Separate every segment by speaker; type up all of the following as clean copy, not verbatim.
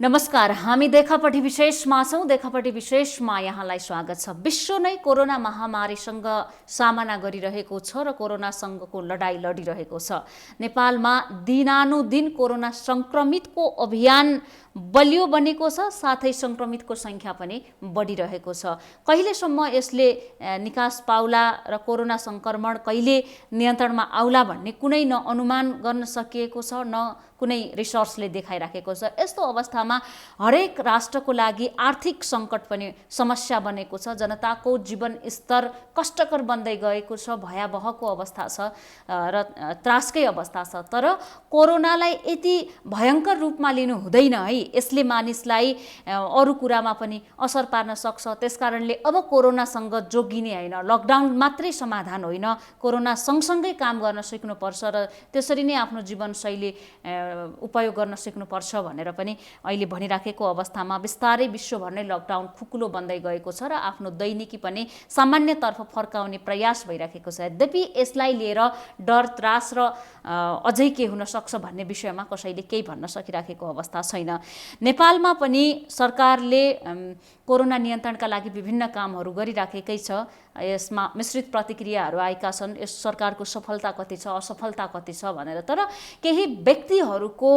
Speaker 1: नमस्कार, हामी देखापट्टि विशेषमा छौँ। देखापट्टि विशेषमा यहाँलाई स्वागत छ। विश्व नै कोरोना महामारीसँग सामना गरिरहेको छ र कोरोनासँगको लडाईँ लडिरहेको छ। नेपालमा दिनानुदिन कोरोना संक्रमितको अभियान बलियो बनेको छ, साथै संक्रमितको सङ्ख्या पनि बढिरहेको छ। कहिलेसम्म यसले निकास पाउला र कोरोना सङ्क्रमण कहिले नियन्त्रणमा आउला भन्ने कुनै न अनुमान गर्न सकिएको छ, न कुनै रिसर्चले देखाइराखेको छ। यस्तो अवस्थामा हरेक राष्ट्रको लागि आर्थिक सङ्कट पनि समस्या बनेको छ। जनताको जीवन स्तर कष्टकर बन्दै गएको छ, भयावहको अवस्था छ र त्रासकै अवस्था छ। तर कोरोनालाई यति भयङ्कर रूपमा लिनु हुँदैन है। यसले मानिसलाई अरू कुरामा पनि असर पार्न सक्छ। त्यसकारणले अब कोरोनासँग जोगिने होइन, लकडाउन मात्रै समाधान होइन, कोरोना सँगसँगै काम गर्न सिक्नुपर्छ र त्यसरी नै आफ्नो जीवनशैली उपयोग गर्न सिक्नुपर्छ भनेर पनि अहिले भनिराखेको अवस्थामा बिस्तारै विश्वभर नै लकडाउन खुकुलो बन्दै गएको छ र आफ्नो दैनिकी पनि सामान्यतर्फ फर्काउने प्रयास भइराखेको छ। यद्यपि यसलाई लिएर डर, त्रास र अझै के हुन सक्छ भन्ने विषयमा कसैले केही भन्न सकिराखेको अवस्था छैन। नेपालमा पनि सरकारले कोरोना नियन्त्रणका लागि विभिन्न कामहरू गरिराखेकै छ। यसमा मिश्रित प्रतिक्रियाहरू आएका छन्। यस सरकारको सफलता कति छ, असफलता कति छ भनेर। तर केही व्यक्तिहरूको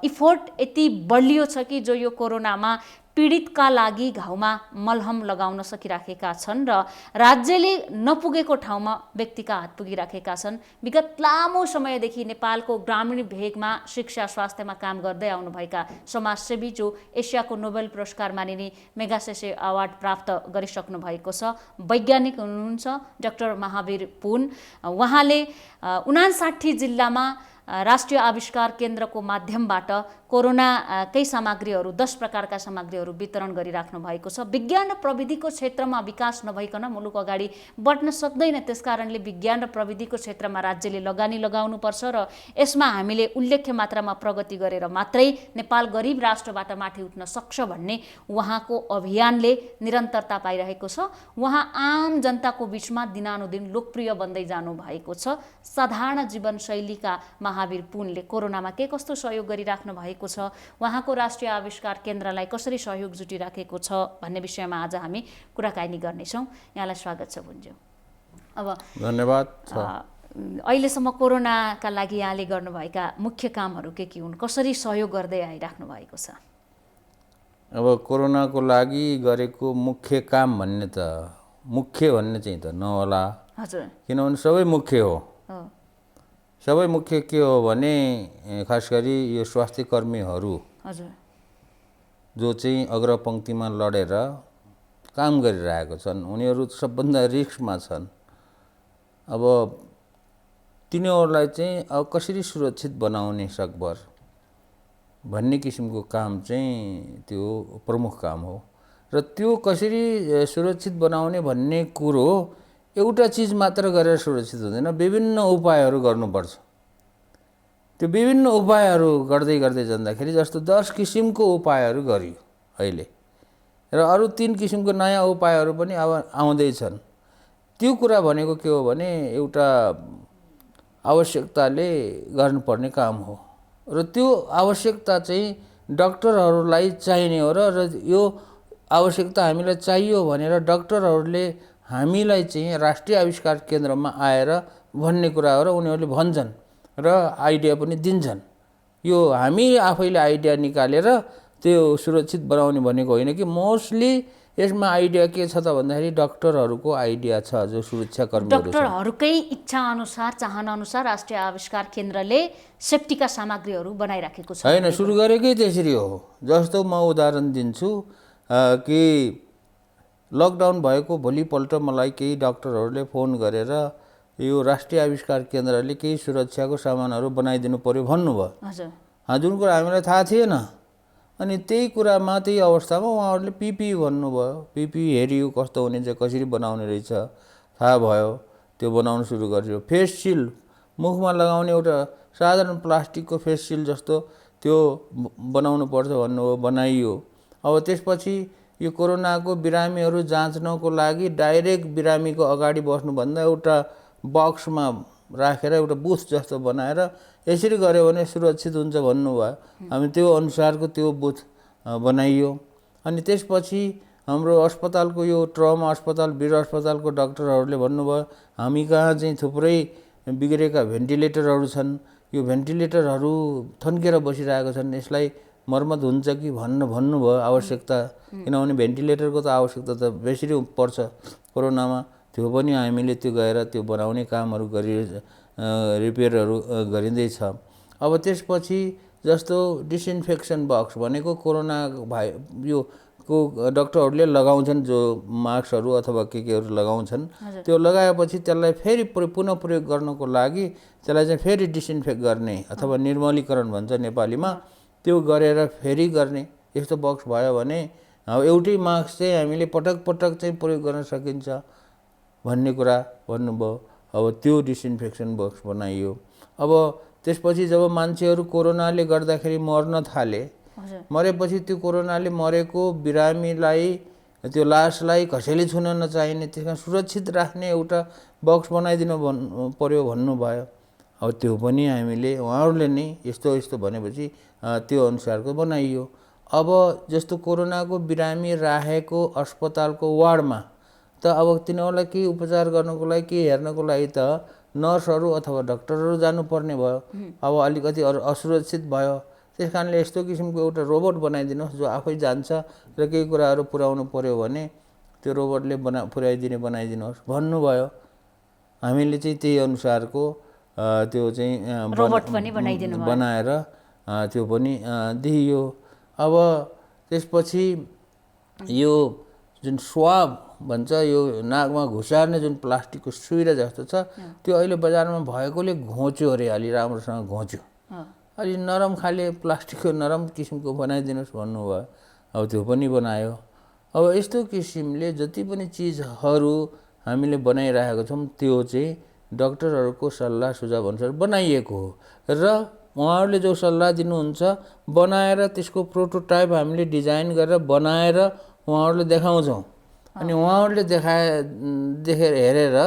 Speaker 1: इफोर्ट यति बलियो छ कि जो यो कोरोनामा पीडितका लागि घाउमा मलहम लगाउन सकिराखेका छन् र राज्यले नपुगेको ठाउँमा व्यक्तिका हात पुगिराखेका छन्। विगत लामो समयदेखि नेपालको ग्रामीण भेगमा शिक्षा स्वास्थ्यमा काम गर्दै आउनुभएका समाजसेवी जो एसियाको नोबेल पुरस्कार मानिने मेगासेसे अवार्ड प्राप्त गरिसक्नु भएको छ, वैज्ञानिक हुनुहुन्छ डाक्टर महावीर पुन। उहाँले 59 जिल्लामा राष्ट्रिय आविष्कार केन्द्रको माध्यमबाट कोरोनाकै सामग्रीहरू 10 प्रकारका सामग्रीहरू वितरण गरिराख्नु भएको छ। विज्ञान र प्रविधिको क्षेत्रमा विकास नभइकन मुलुक अगाडि बढ्न सक्दैन। त्यसकारणले विज्ञान र प्रविधिको क्षेत्रमा राज्यले लगानी लगाउनुपर्छ र यसमा हामीले उल्लेख्य मात्रामा प्रगति गरेर मात्रै नेपाल गरिब राष्ट्रबाट माथि उठ्न सक्छ भन्ने उहाँको अभियानले निरन्तरता पाइरहेको छ। उहाँ आम जनताको बिचमा दिनानुदिन लोकप्रिय बन्दै जानु भएको छ। साधारण जीवनशैलीका महावीर पुनले कोरोनामा के कस्तो सहयोग गरिराख्नु भएको छ, उहाँको राष्ट्रिय आविष्कार केन्द्रलाई कसरी सहयोग जुटिराखेको छ भन्ने विषयमा आज हामी कुराकानी गर्नेछौँ। यहाँलाई स्वागत छ पुनज्यू। अब
Speaker 2: धन्यवाद।
Speaker 1: अहिलेसम्म कोरोनाका लागि यहाँले गर्नुभएका मुख्य कामहरू के हुन्, कसरी सहयोग गर्दै आइराख्नु भएको छ?
Speaker 2: अब कोरोनाको लागि गरेको मुख्य काम भन्ने चाहिँ त नहोला।
Speaker 1: हजुर।
Speaker 2: किनभने सबै मुख्य हो। सबै मुख्य के हो भने खास गरी यो स्वास्थ्य कर्मीहरू जो चाहिँ अग्रपङ्क्तिमा लडेर काम गरिरहेको छन्, उनीहरू सबभन्दा रिस्कमा छन्। अब तिनीहरूलाई चाहिँ अब कसरी सुरक्षित बनाउने सकभर भन्ने किसिमको काम चाहिँ त्यो प्रमुख काम हो। र त्यो कसरी सुरक्षित बनाउने भन्ने कुरो एउटा चिज मात्र गरेर सुरक्षित हुँदैन, विभिन्न उपायहरू गर्नुपर्छ। त्यो विभिन्न उपायहरू गर्दै गर्दै जाँदाखेरि जस्तो 10 किसिमको उपायहरू गरियो अहिले र अरू 3 किसिमको नयाँ उपायहरू पनि अब आउँदैछन्। त्यो कुरा भनेको के हो भने एउटा आवश्यकताले गर्नुपर्ने काम हो र त्यो आवश्यकता चाहिँ डाक्टरहरूलाई चाहिने हो र यो आवश्यकता हामीलाई चाहियो भनेर डाक्टरहरूले हामीलाई चाहिँ राष्ट्रिय आविष्कार केन्द्रमा आएर भन्ने कुरा हो र उनीहरूले भन्छन् र आइडिया पनि दिन्छन्। यो हामी आफैले आइडिया निकालेर त्यो सुरक्षित बनाउने भनेको होइन कि मोस्टली यसमा आइडिया के छ त भन्दाखेरि डाक्टरहरूको आइडिया छ, जो सुरक्षाकर्मीहरू छन्।
Speaker 1: डाक्टरहरूकै इच्छा अनुसार, चाहना अनुसार राष्ट्रिय आविष्कार केन्द्रले सेफ्टीका सामग्रीहरू बनाइराखेको छ।
Speaker 2: होइन, सुरु गरेकै त्यसरी हो। जस्तो म उदाहरण दिन्छु कि लकडाउन भएको भोलिपल्ट मलाई केही डाक्टरहरूले फोन गरेर यो राष्ट्रिय आविष्कार केन्द्रले केही सुरक्षाको सामानहरू बनाइदिनु पर्यो भन्नुभयो। जुन कुरा हामीलाई थाहा थिएन। अनि त्यही कुरामा, त्यही अवस्थामा उहाँहरूले पिपी भन्नुभयो। पिपी हेरियो कस्तो हुने चाहिँ, कसरी बनाउने रहेछ थाहा भयो, त्यो बनाउनु सुरु गर्यो। फेस सिल्ड, मुखमा लगाउने एउटा साधारण प्लास्टिकको फेस सिल्ड जस्तो त्यो बनाउनु पर्छ भन्नुभयो, बनाइयो। अब त्यसपछि यो कोरोनाको बिरामीहरू जाँच्नको लागि डाइरेक्ट बिरामीको अगाडि बस्नुभन्दा एउटा बक्समा राखेर एउटा बुथ जस्तो बनाएर यसरी गऱ्यो भने सुरक्षित हुन्छ भन्नुभयो। हामी त्यो अनुसारको त्यो बुथ बनाइयो। अनि त्यसपछि हाम्रो अस्पतालको यो ट्रमा अस्पताल वीर अस्पतालको डाक्टरहरूले भन्नुभयो हामी कहाँ चाहिँ थुप्रै बिग्रेका भेन्टिलेटरहरू छन्, यो भेन्टिलेटरहरू थन्केर बसिरहेको छन्, यसलाई मर्मत हुन्छ कि भन्नुभयो आवश्यकता। किनभने भेन्टिलेटरको त आवश्यकता त बेसरी पर्छ कोरोनामा। त्यो पनि हामीले त्यो गएर त्यो बनाउने कामहरू रिपेयरहरू गरिँदैछ। अब त्यसपछि जस्तो डिसइन्फेक्सन बक्स भनेको कोरोना यो को डाक्टरहरूले लगाउँछन्, जो मास्कहरू अथवा केहरू लगाउँछन्, त्यो लगाएपछि त्यसलाई फेरि पुनः प्रयोग गर्नको लागि त्यसलाई चाहिँ फेरि डिसइन्फेक्ट गर्ने अथवा निर्मलीकरण भन्छ नेपालीमा, त्यो गरेर फेरि गर्ने यस्तो बक्स भयो भने एउटै मास्क चाहिँ हामीले पटक पटक चाहिँ प्रयोग गर्न सकिन्छ भन्ने कुरा भन्नुभयो। अब त्यो डिसइन्फेक्सन बक्स बनाइयो। अब त्यसपछि जब मान्छेहरू कोरोनाले गर्दाखेरि मर्न थाले, मरेपछि त्यो कोरोनाले मरेको बिरामीलाई त्यो लासलाई कसैले छुन नचाहिने, त्यसमा सुरक्षित राख्ने एउटा बक्स बनाइदिनु पर्यो भन्नुभयो। अब त्यो पनि हामीले उहाँहरूले नै यस्तो यस्तो भनेपछि त्यो अनुसारको बनाइयो। अब जस्तो कोरोनाको बिरामी राखेको अस्पतालको वार्डमा त अब तिनीहरूलाई केही उपचार गर्नको लागि के हेर्नको लागि त नर्सहरू अथवा डाक्टरहरू जानुपर्ने भयो। अब अलिकति असुरक्षित भयो। त्यस कारणले यस्तो किसिमको एउटा रोबोट बनाइदिनुहोस् जो आफै जान्छ र केही कुराहरू पुर्याउनु पर्यो भने त्यो रोबोटले बनाइदिनुहोस् भन्नुभयो। हामीले चाहिँ त्यही अनुसारको त्यो चाहिँ
Speaker 1: रोबोट पनि
Speaker 2: बनाएर त्यो पनि दिइयो। अब त्यसपछि यो जुन स्वाब भन्छ, यो नाकमा घुसार्ने जुन प्लास्टिकको सुइरा जस्तो छ, त्यो अहिले बजारमा भएकोले घोच्यो अरे, अलि राम्रोसँग घोच्यो। अलि नरम खाले प्लास्टिकको नरम किसिमको बनाइदिनुहोस् भन्नुभयो। अब त्यो पनि बनायो। अब यस्तो किसिमले जति पनि चिजहरू हामीले बनाइरहेको छौँ त्यो चाहिँ डाक्टरहरूको सल्लाह सुझाव अनुसार बनाइएको हो र उहाँहरूले जो सल्लाह दिनुहुन्छ बनाएर त्यसको प्रोटोटाइप हामीले डिजाइन गरेर बनाएर उहाँहरूले देखाउँछौँ। अनि उहाँहरूले देखेर हेरेर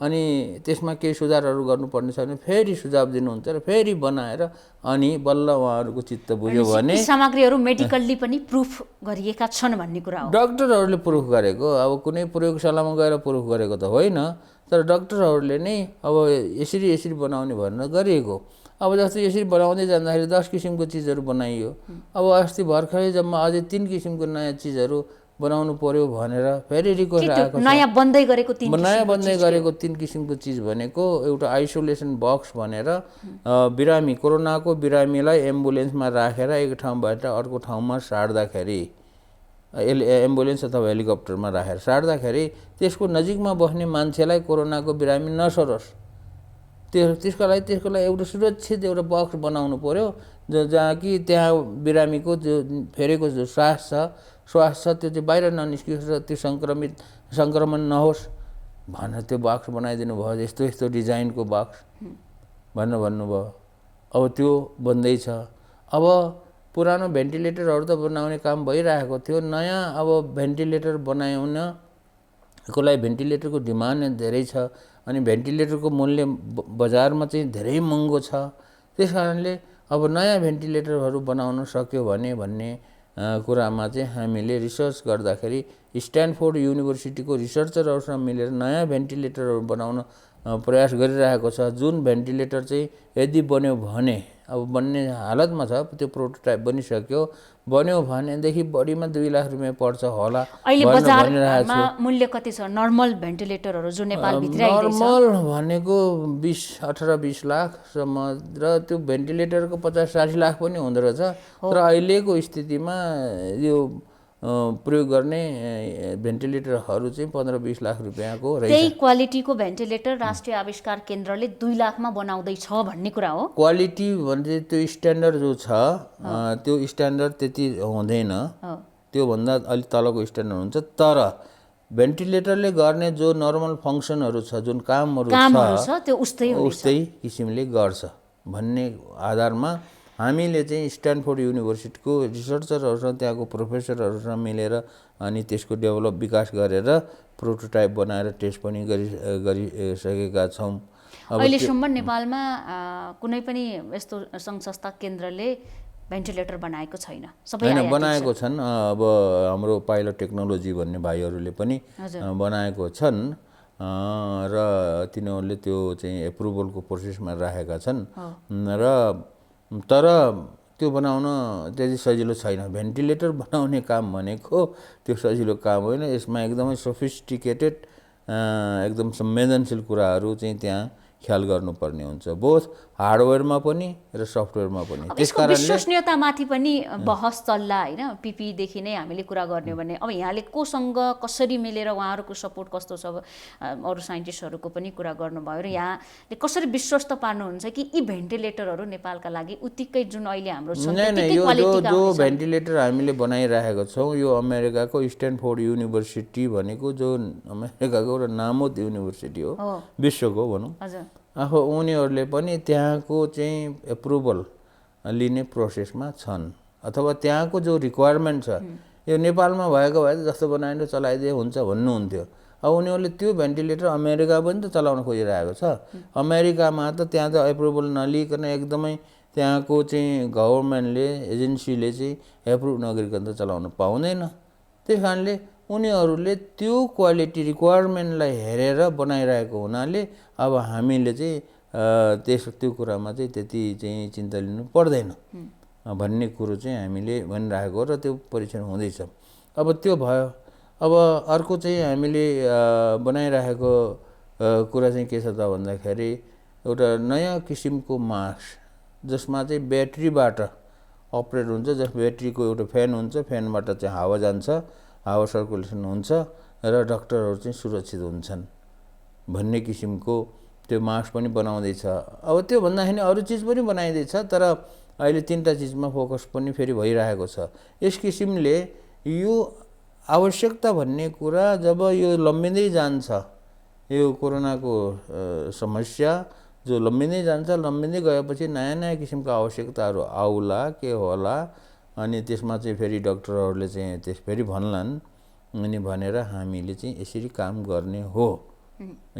Speaker 2: अनि त्यसमा केही सुधारहरू गर्नुपर्ने छ भने फेरि सुझाव दिनुहुन्छ र फेरि बनाएर अनि बल्ल उहाँहरूको चित्त बुझ्यो भने
Speaker 1: सामग्रीहरू मेडिकल्ली पनि प्रुफ गरिएका छन् भन्ने कुरा हो।
Speaker 2: डाक्टरहरूले प्रुफ गरेको, अब कुनै प्रयोगशालामा गएर प्रुफ गरेको त होइन, तर डाक्टरहरूले नै अब यसरी बनाउने भनेर गरिएको। अब जस्तो यसरी बनाउँदै जाँदाखेरि 10 किसिमको चिजहरू बनाइयो। अब अस्ति भर्खरै जम्मा अझै 3 किसिमको नयाँ चिजहरू बनाउनु पर्यो भनेर फेरि रिक्वेस्ट आएको छ।
Speaker 1: नयाँ बन्दै गरेको
Speaker 2: 3 किसिमको चिज भनेको एउटा आइसोलेसन बक्स भनेर बिरामी कोरोनाको बिरामीलाई एम्बुलेन्समा राखेर एक ठाउँबाट अर्को ठाउँमा सार्दाखेरि एम्बुलेन्स अथवा हेलिकप्टरमा राखेर सार्दाखेरि त्यसको नजिकमा बस्ने मान्छेलाई कोरोनाको बिरामी नसरोस्, त्यसको लागि एउटा सुरक्षित एउटा बक्स बनाउनु पर्यो जहाँ कि त्यहाँ बिरामीको जो फेरेको जो श्वास छ त्यो चाहिँ बाहिर ननिस्कियोस् र त्यो सङ्क्रमण नहोस् भनेर त्यो बक्स बनाइदिनु भयो। यस्तो डिजाइनको बक्स भनेर भन्नुभयो। अब त्यो बन्दैछ। अब पुरानो भेन्टिलेटरहरू त बनाउने काम भइरहेको थियो। नयाँ अब भेन्टिलेटर बनाउनको लागि भेन्टिलेटरको डिमान्ड धेरै छ अनि भेन्टिलेटरको मूल्य बजारमा चाहिँ धेरै महँगो छ। त्यस कारणले अब नयाँ भेन्टिलेटरहरू बनाउन सक्यो भने भन्ने कुरामा चाहिँ हामीले रिसर्च गर्दाखेरि स्ट्यानफोर्ड युनिभर्सिटीको रिसर्चरहरूसँग मिलेर नयाँ भेन्टिलेटरहरू बनाउन प्रयास गरिरहेको छ। जुन भेन्टिलेटर चाहिँ यदि बन्यो भने अब बन्ने हालतमा छ, त्यो प्रोटोटाइप बनिसक्यो, बन्यो भनेदेखि बढीमा 2 लाख रुपियाँ पर्छ होला।
Speaker 1: अहिले बजारमा मूल्य कति छ नर्मल भेन्टिलेटरहरू जो नेपाल भित्र आइदैछ?
Speaker 2: नर्मल भनेको 18-20 लाखसम्म र त्यो भेन्टिलेटरको 50-60 लाख पनि हुँदो रहेछ। तर अहिलेको स्थितिमा यो प्रयोग गर्ने भेन्टिलेटरहरू चाहिँ 15-20 लाख रुपियाँको रहेछ।
Speaker 1: त्यही क्वालिटीको भेन्टिलेटर राष्ट्रिय आविष्कार केन्द्रले 2 लाखमा बनाउँदैछ भन्ने कुरा हो।
Speaker 2: क्वालिटी भने त्यो स्ट्यान्डर्ड जो छ त्यो स्ट्यान्डर्ड त्यति हुँदैन, त्योभन्दा अलिक तलको स्ट्यान्डर्ड हुन्छ। तर भेन्टिलेटरले गर्ने जो नर्मल फङ्सनहरू छ, जुन कामहरू छ
Speaker 1: त्यो उस्तै
Speaker 2: किसिमले गर्छ भन्ने आधारमा हामीले चाहिँ स्ट्यानफोर्ड युनिभर्सिटीको रिसर्चरहरूसँग त्यहाँको प्रोफेसरहरूसँग मिलेर अनि त्यसको विकास गरेर प्रोटोटाइप बनाएर टेस्ट पनि गरिसकेका छौँ।
Speaker 1: अहिलेसम्म नेपालमा कुनै पनि यस्तो सङ्घ संस्था केन्द्रले भेन्टिलेटर बनाएको छैन, सबै
Speaker 2: हैन बनाएको छन्। अब हाम्रो पाइलट टेक्नोलोजी भन्ने भाइहरूले पनि बनाएको छन् र तिनीहरूले त्यो चाहिँ एप्रुभलको प्रोसेसमा राखेका छन् र तर त्यो बनाउन त्यति सजिलो छैन। भेन्टिलेटर बनाउने काम भनेको त्यो सजिलो काम होइन। यसमा एकदमै सोफिस्टिकेटेड एकदम संवेदनशील कुराहरू चाहिँ त्यहाँ ख्याल गर्नुपर्ने हुन्छ, बोथ हार्डवेयरमा पनि र सफ्टवेयरमा पनि।
Speaker 1: त्यसकारणले विश्वसनीयतामाथि पनि बहस चल्ला होइन। पिपीदेखि नै हामीले कुरा गर्ने भने अब यहाँले कोसँग कसरी मिलेर उहाँहरूको सपोर्ट कस्तो छ, अरू साइन्टिस्टहरूको पनि कुरा गर्नुभयो र यहाँले कसरी विश्वस्त पार्नुहुन्छ कि यी भेन्टिलेटरहरू नेपालका लागि उत्तिकै जुन अहिले हाम्रो
Speaker 2: जो भेन्टिलेटर हामीले बनाइरहेको छौँ यो अमेरिकाको स्ट्यानफोर्ड युनिभर्सिटी भनेको जो अमेरिकाको एउटा नामौत युनिभर्सिटी हो, विश्वको भनौँ। आफू उनीहरूले पनि त्यहाँको चाहिँ एप्रुभल लिने प्रोसेसमा छन्, अथवा त्यहाँको जो रिक्वायरमेन्ट छ यो नेपालमा भएको भए त जस्तो बनाएर चलाइदिए हुन्छ भन्नुहुन्थ्यो। अब उनीहरूले त्यो भेन्टिलेटर अमेरिका पनि त चलाउन खोजिरहेको छ। अमेरिकामा त त्यहाँ त एप्रुभल नलिकन एकदमै त्यहाँको चाहिँ गभर्मेन्टले एजेन्सीले चाहिँ एप्रुभ नगरिकन त चलाउन पाउँदैन। त्यस कारणले उनीहरूले त्यो क्वालिटी रिक्वायरमेन्टलाई हेरेर बनाइरहेको हुनाले अब हामीले चाहिँ त्यो कुरामा चाहिँ त्यति चाहिँ चिन्ता लिनु पर्दैन भन्ने कुरो चाहिँ हामीले भनिरहेको र त्यो परीक्षण हुँदैछ। अब त्यो भयो। अब अर्को चाहिँ हामीले बनाइरहेको कुरा चाहिँ के छ त भन्दाखेरि एउटा नयाँ किसिमको मास्क जसमा चाहिँ ब्याट्रीबाट अपरेट हुन्छ, जस ब्याट्रीको एउटा फ्यान हुन्छ, फ्यानबाट चाहिँ हावा जान्छ, हावा सर्कुलेसन हुन्छ र डक्टरहरू चाहिँ सुरक्षित हुन्छन् भन्ने किसिमको त्यो मास्क पनि बनाउँदैछ। अब त्यो भन्दाखेरि अरू चिज पनि बनाइँदैछ, तर अहिले 3टा चिजमा फोकस पनि फेरि भइरहेको छ। यस किसिमले यो आवश्यकता भन्ने कुरा जब यो लम्बिँदै जान्छ, यो कोरोनाको समस्या जो लम्बिँदै जान्छ, लम्बिँदै गएपछि नयाँ नयाँ किसिमको आवश्यकताहरू आउला के होला, अनि त्यसमा चाहिँ फेरि डक्टरहरूले चाहिँ त्यस फेरि भन्लान् अनि भनेर हामीले चाहिँ यसरी काम गर्ने हो।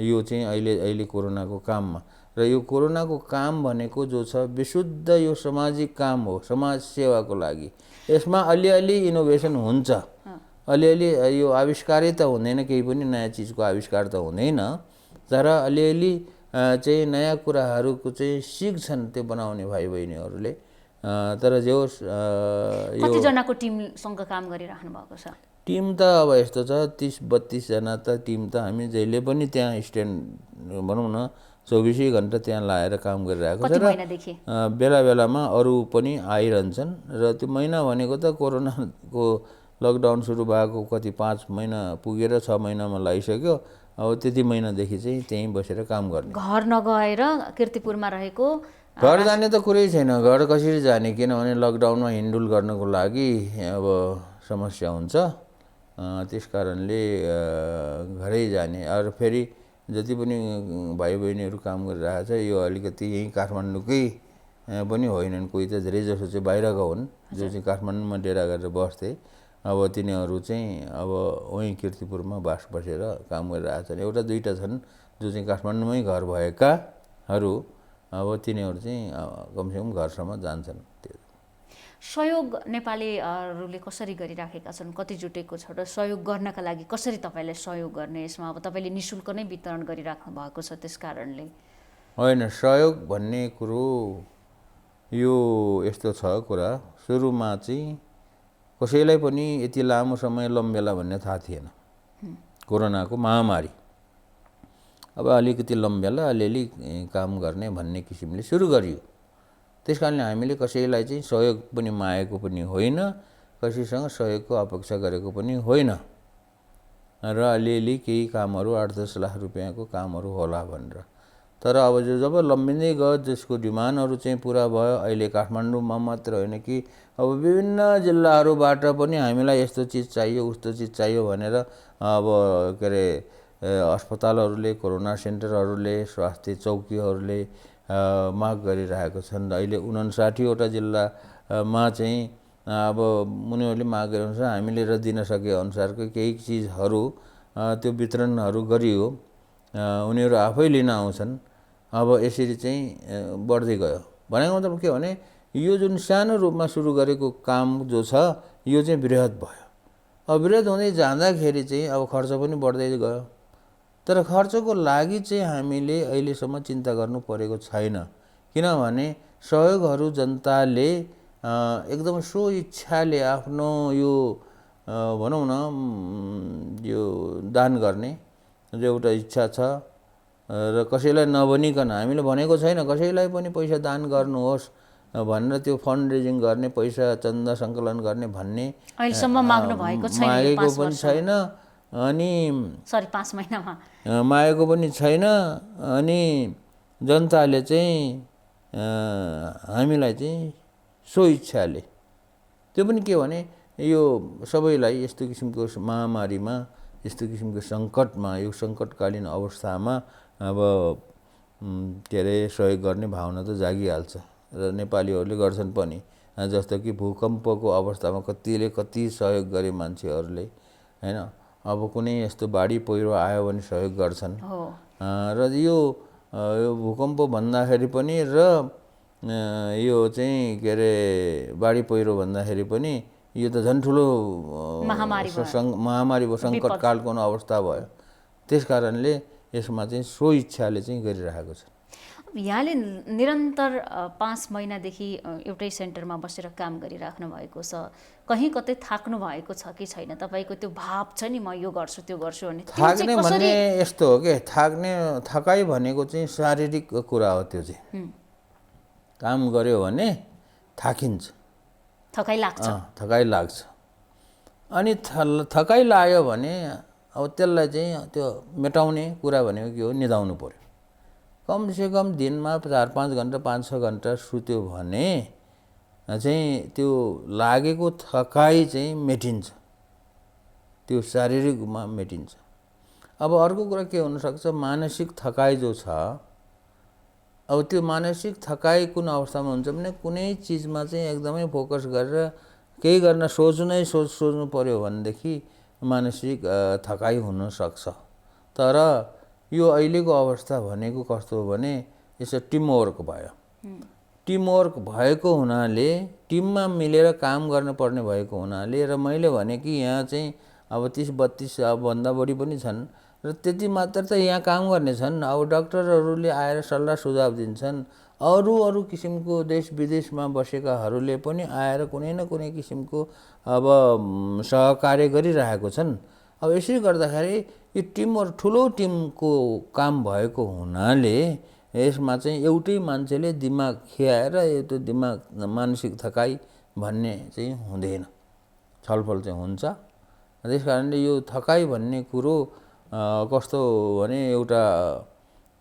Speaker 2: यो चाहिँ अहिले कोरोनाको काममा, र यो कोरोनाको काम भनेको जो छ विशुद्ध यो सामाजिक काम हो, समाज सेवाको लागि। यसमा अलिअलि इनोभेसन हुन्छ, अलिअलि यो आविष्कारै त हुँदैन, केही पनि नयाँ चिजको आविष्कार त हुँदैन, तर अलिअलि चाहिँ नयाँ कुराहरूको चाहिँ सिक्छन् त्यो बनाउने भाइ बहिनीहरूले। तर जो
Speaker 1: कतिजनाको टिमसँग काम गरिराख्नु भएको छ?
Speaker 2: टिम त अब यस्तो छ 30-32 जना त टिम त हामी जहिले पनि त्यहाँ स्ट्यान्ड भनौँ न 24 घन्टा त्यहाँ लाएर काम गरिरहेको छ र बेला बेलामा अरू पनि आइरहन्छन्। र त्यो महिना भनेको त कोरोनाको लकडाउन सुरु भएको कति 5 महिना पुगेर 6 महिनामा लागिसक्यो। अब त्यति महिनादेखि चाहिँ त्यहीँ बसेर काम गर्ने,
Speaker 1: घर नगएर कीर्तिपुरमा रहेको।
Speaker 2: घर जाने त कुरै छैन, घर कसरी जाने, किनभने लकडाउनमा हिँडडुल गर्नको लागि अब समस्या हुन्छ। त्यस कारणले घरै जाने। अरू फेरि जति पनि भाइ बहिनीहरू काम गरिरहेको छ यो अलिकति यहीँ काठमाडौँकै पनि होइनन्, कोही त धेरै जसो चाहिँ बाहिरका हुन् जो चाहिँ काठमाडौँमा डेरा गरेर बस्थे। अब तिनीहरू चाहिँ अब वहीँ कीर्तिपुरमा बसेर काम गरिरहेका छन्। एउटा दुईटा छन् जो चाहिँ काठमाडौँमै घर भएकाहरू, अब तिनीहरू चाहिँ कमसेकम घरसम्म जान्छन्। त्यो
Speaker 1: सहयोग नेपालीहरूले कसरी गरिराखेका छन्, कति जुटेको छ र सहयोग गर्नका लागि कसरी तपाईँलाई सहयोग गर्ने, यसमा अब तपाईँले निःशुल्क नै वितरण गरिराख्नु भएको छ, त्यस कारणले
Speaker 2: होइन सहयोग भन्ने कुरो यो यस्तो छ कुरा। सुरुमा चाहिँ कसैलाई पनि यति लामो समय लम्बेला भन्ने थाहा थिएन कोरोनाको महामारी। अब अलिकति लम्बेला अलिअलि काम गर्ने भन्ने किसिमले सुरु गरियो। त्यस कारणले हामीले कसैलाई चाहिँ सहयोग पनि मागेको पनि होइन, कसैसँग सहयोगको अपेक्षा गरेको पनि होइन, र अलिअलि केही कामहरू 8-10 लाख रुपियाँको कामहरू होला भनेर। तर अब जब लम्बिँदै गयो, जसको डिमान्डहरू चाहिँ पुरा भयो, अहिले काठमाडौँमा मात्र होइन कि अब विभिन्न जिल्लाहरूबाट पनि हामीलाई यस्तो चिज चाहियो उस्तो चिज चाहियो भनेर अब के अरे अस्पतालहरूले, कोरोना सेन्टरहरूले, स्वास्थ्य चौकीहरूले माग गरिरहेको छन्। अहिले 59वटा जिल्लामा चाहिँ अब उनीहरूले माग गरेअनुसार हामीले र दिन सके अनुसारको केही चिजहरू त्यो वितरणहरू गरियो। उनीहरू आफै लिन आउँछन्। अब यसरी चाहिँ बढ्दै गयो। भनेको मतलब के भने यो जुन सानो रूपमा सुरु गरेको काम जो छ यो चाहिँ बृहत भयो। अब बृहत हुँदै जाँदाखेरि चाहिँ अब खर्च पनि बढ्दै गयो। तर खर्चको लागि चाहिँ हामीले अहिलेसम्म चिन्ता गर्नु परेको छैन, किनभने सहयोगहरू जनताले एकदम स्वइच्छाले आफ्नो यो भनौँ न यो दान गर्ने जो एउटा इच्छा छ र कसैलाई नभनिकन हामीले भनेको छैन कसैलाई पनि पैसा दान गर्नुहोस् भनेर त्यो फन्ड रेजिङ गर्ने, पैसा चन्दा सङ्कलन गर्ने भन्ने
Speaker 1: अहिलेसम्म माग्नु भएको छैन,
Speaker 2: मागेको पनि छैन। अनि
Speaker 1: 5 महिनामा
Speaker 2: मागेको पनि छैन। अनि जनताले चाहिँ हामीलाई चाहिँ स्वइच्छाले, त्यो पनि के भने यो सबैलाई यस्तो किसिमको महामारीमा, यस्तो किसिमको सङ्कटमा, यो सङ्कटकालीन अवस्थामा अब के अरे सहयोग गर्ने भावना त जागिहाल्छ र नेपालीहरूले गर्छन् पनि। जस्तो कि भूकम्पको अवस्थामा कति सहयोग गरे मान्छेहरूले, हैन। अब कुनै यस्तो बाढी पहिरो आयो भने सहयोग गर्छन् र यो भूकम्प भन्दाखेरि पनि र यो चाहिँ के अरे बाढी पहिरो भन्दाखेरि पनि यो त झन् ठुलो महामारी भयो, सङ्कटकालको अवस्था भयो। त्यस कारणले यसमा चाहिँ स्वइच्छाले चाहिँ गरिरहेको छ।
Speaker 1: यहाँले निरन्तर 5 महिनादेखि एउटै सेन्टरमा बसेर काम गरिराख्नु भएको छ, कहीँ कतै थाक्नु भएको छ कि छैन? तपाईँको त्यो भाव छ नि म यो गर्छु त्यो गर्छु भने
Speaker 2: थाक्ने भन्ने यस्तो हो कि थकाइ भनेको चाहिँ शारीरिक कुरा हो। त्यो चाहिँ काम गर्यो भने थाकिन्छ, थकाइ लाग्छ। अनि थकाइ लाग्यो भने अब त्यसलाई चाहिँ त्यो मेटाउने कुरा भनेको के हो? निदाउनु पर्यो। कमसेकम दिनमा 4-5 घन्टा 5-6 घन्टा सुत्यो भने चाहिँ त्यो लागेको थकाइ चाहिँ मेटिन्छ, त्यो शारीरिक रूपमा मेटिन्छ। अब अर्को कुरा के हुनसक्छ, मानसिक थकाइ जो छ, अब त्यो मानसिक थकाइ कुन अवस्थामा हुन्छ भने कुनै चिजमा चाहिँ एकदमै फोकस गरेर केही गर्न सोच्नु पर्यो भनेदेखि मानसिक थकाइ हुनसक्छ। तर यो अहिलेको अवस्था भनेको कस्तो हो भने यसो टिमवर्क भयो। टिमवर्क भएको हुनाले, टिममा मिलेर काम गर्नुपर्ने भएको हुनाले र मैले भने कि यहाँ चाहिँ अब 30-32 भन्दा बढी पनि छन् र त्यति मात्र त यहाँ काम गर्ने छन्। अब डाक्टरहरूले आएर सल्लाह सुझाव दिन्छन्। अरू किसिमको देश विदेशमा बसेकाहरूले पनि आएर कुनै न कुनै किसिमको अब सहकार्य गरिरहेको छन्। अब यसरी गर्दाखेरि यो टिमवर्क ठुलो टिमको काम भएको हुनाले यसमा चाहिँ एउटै मान्छेले दिमाग खियाएर त्यो दिमाग मानसिक थकाइ भन्ने चाहिँ हुँदैन, छलफल चाहिँ हुन्छ। त्यस कारणले यो थकाइ भन्ने कुरो कस्तो भने एउटा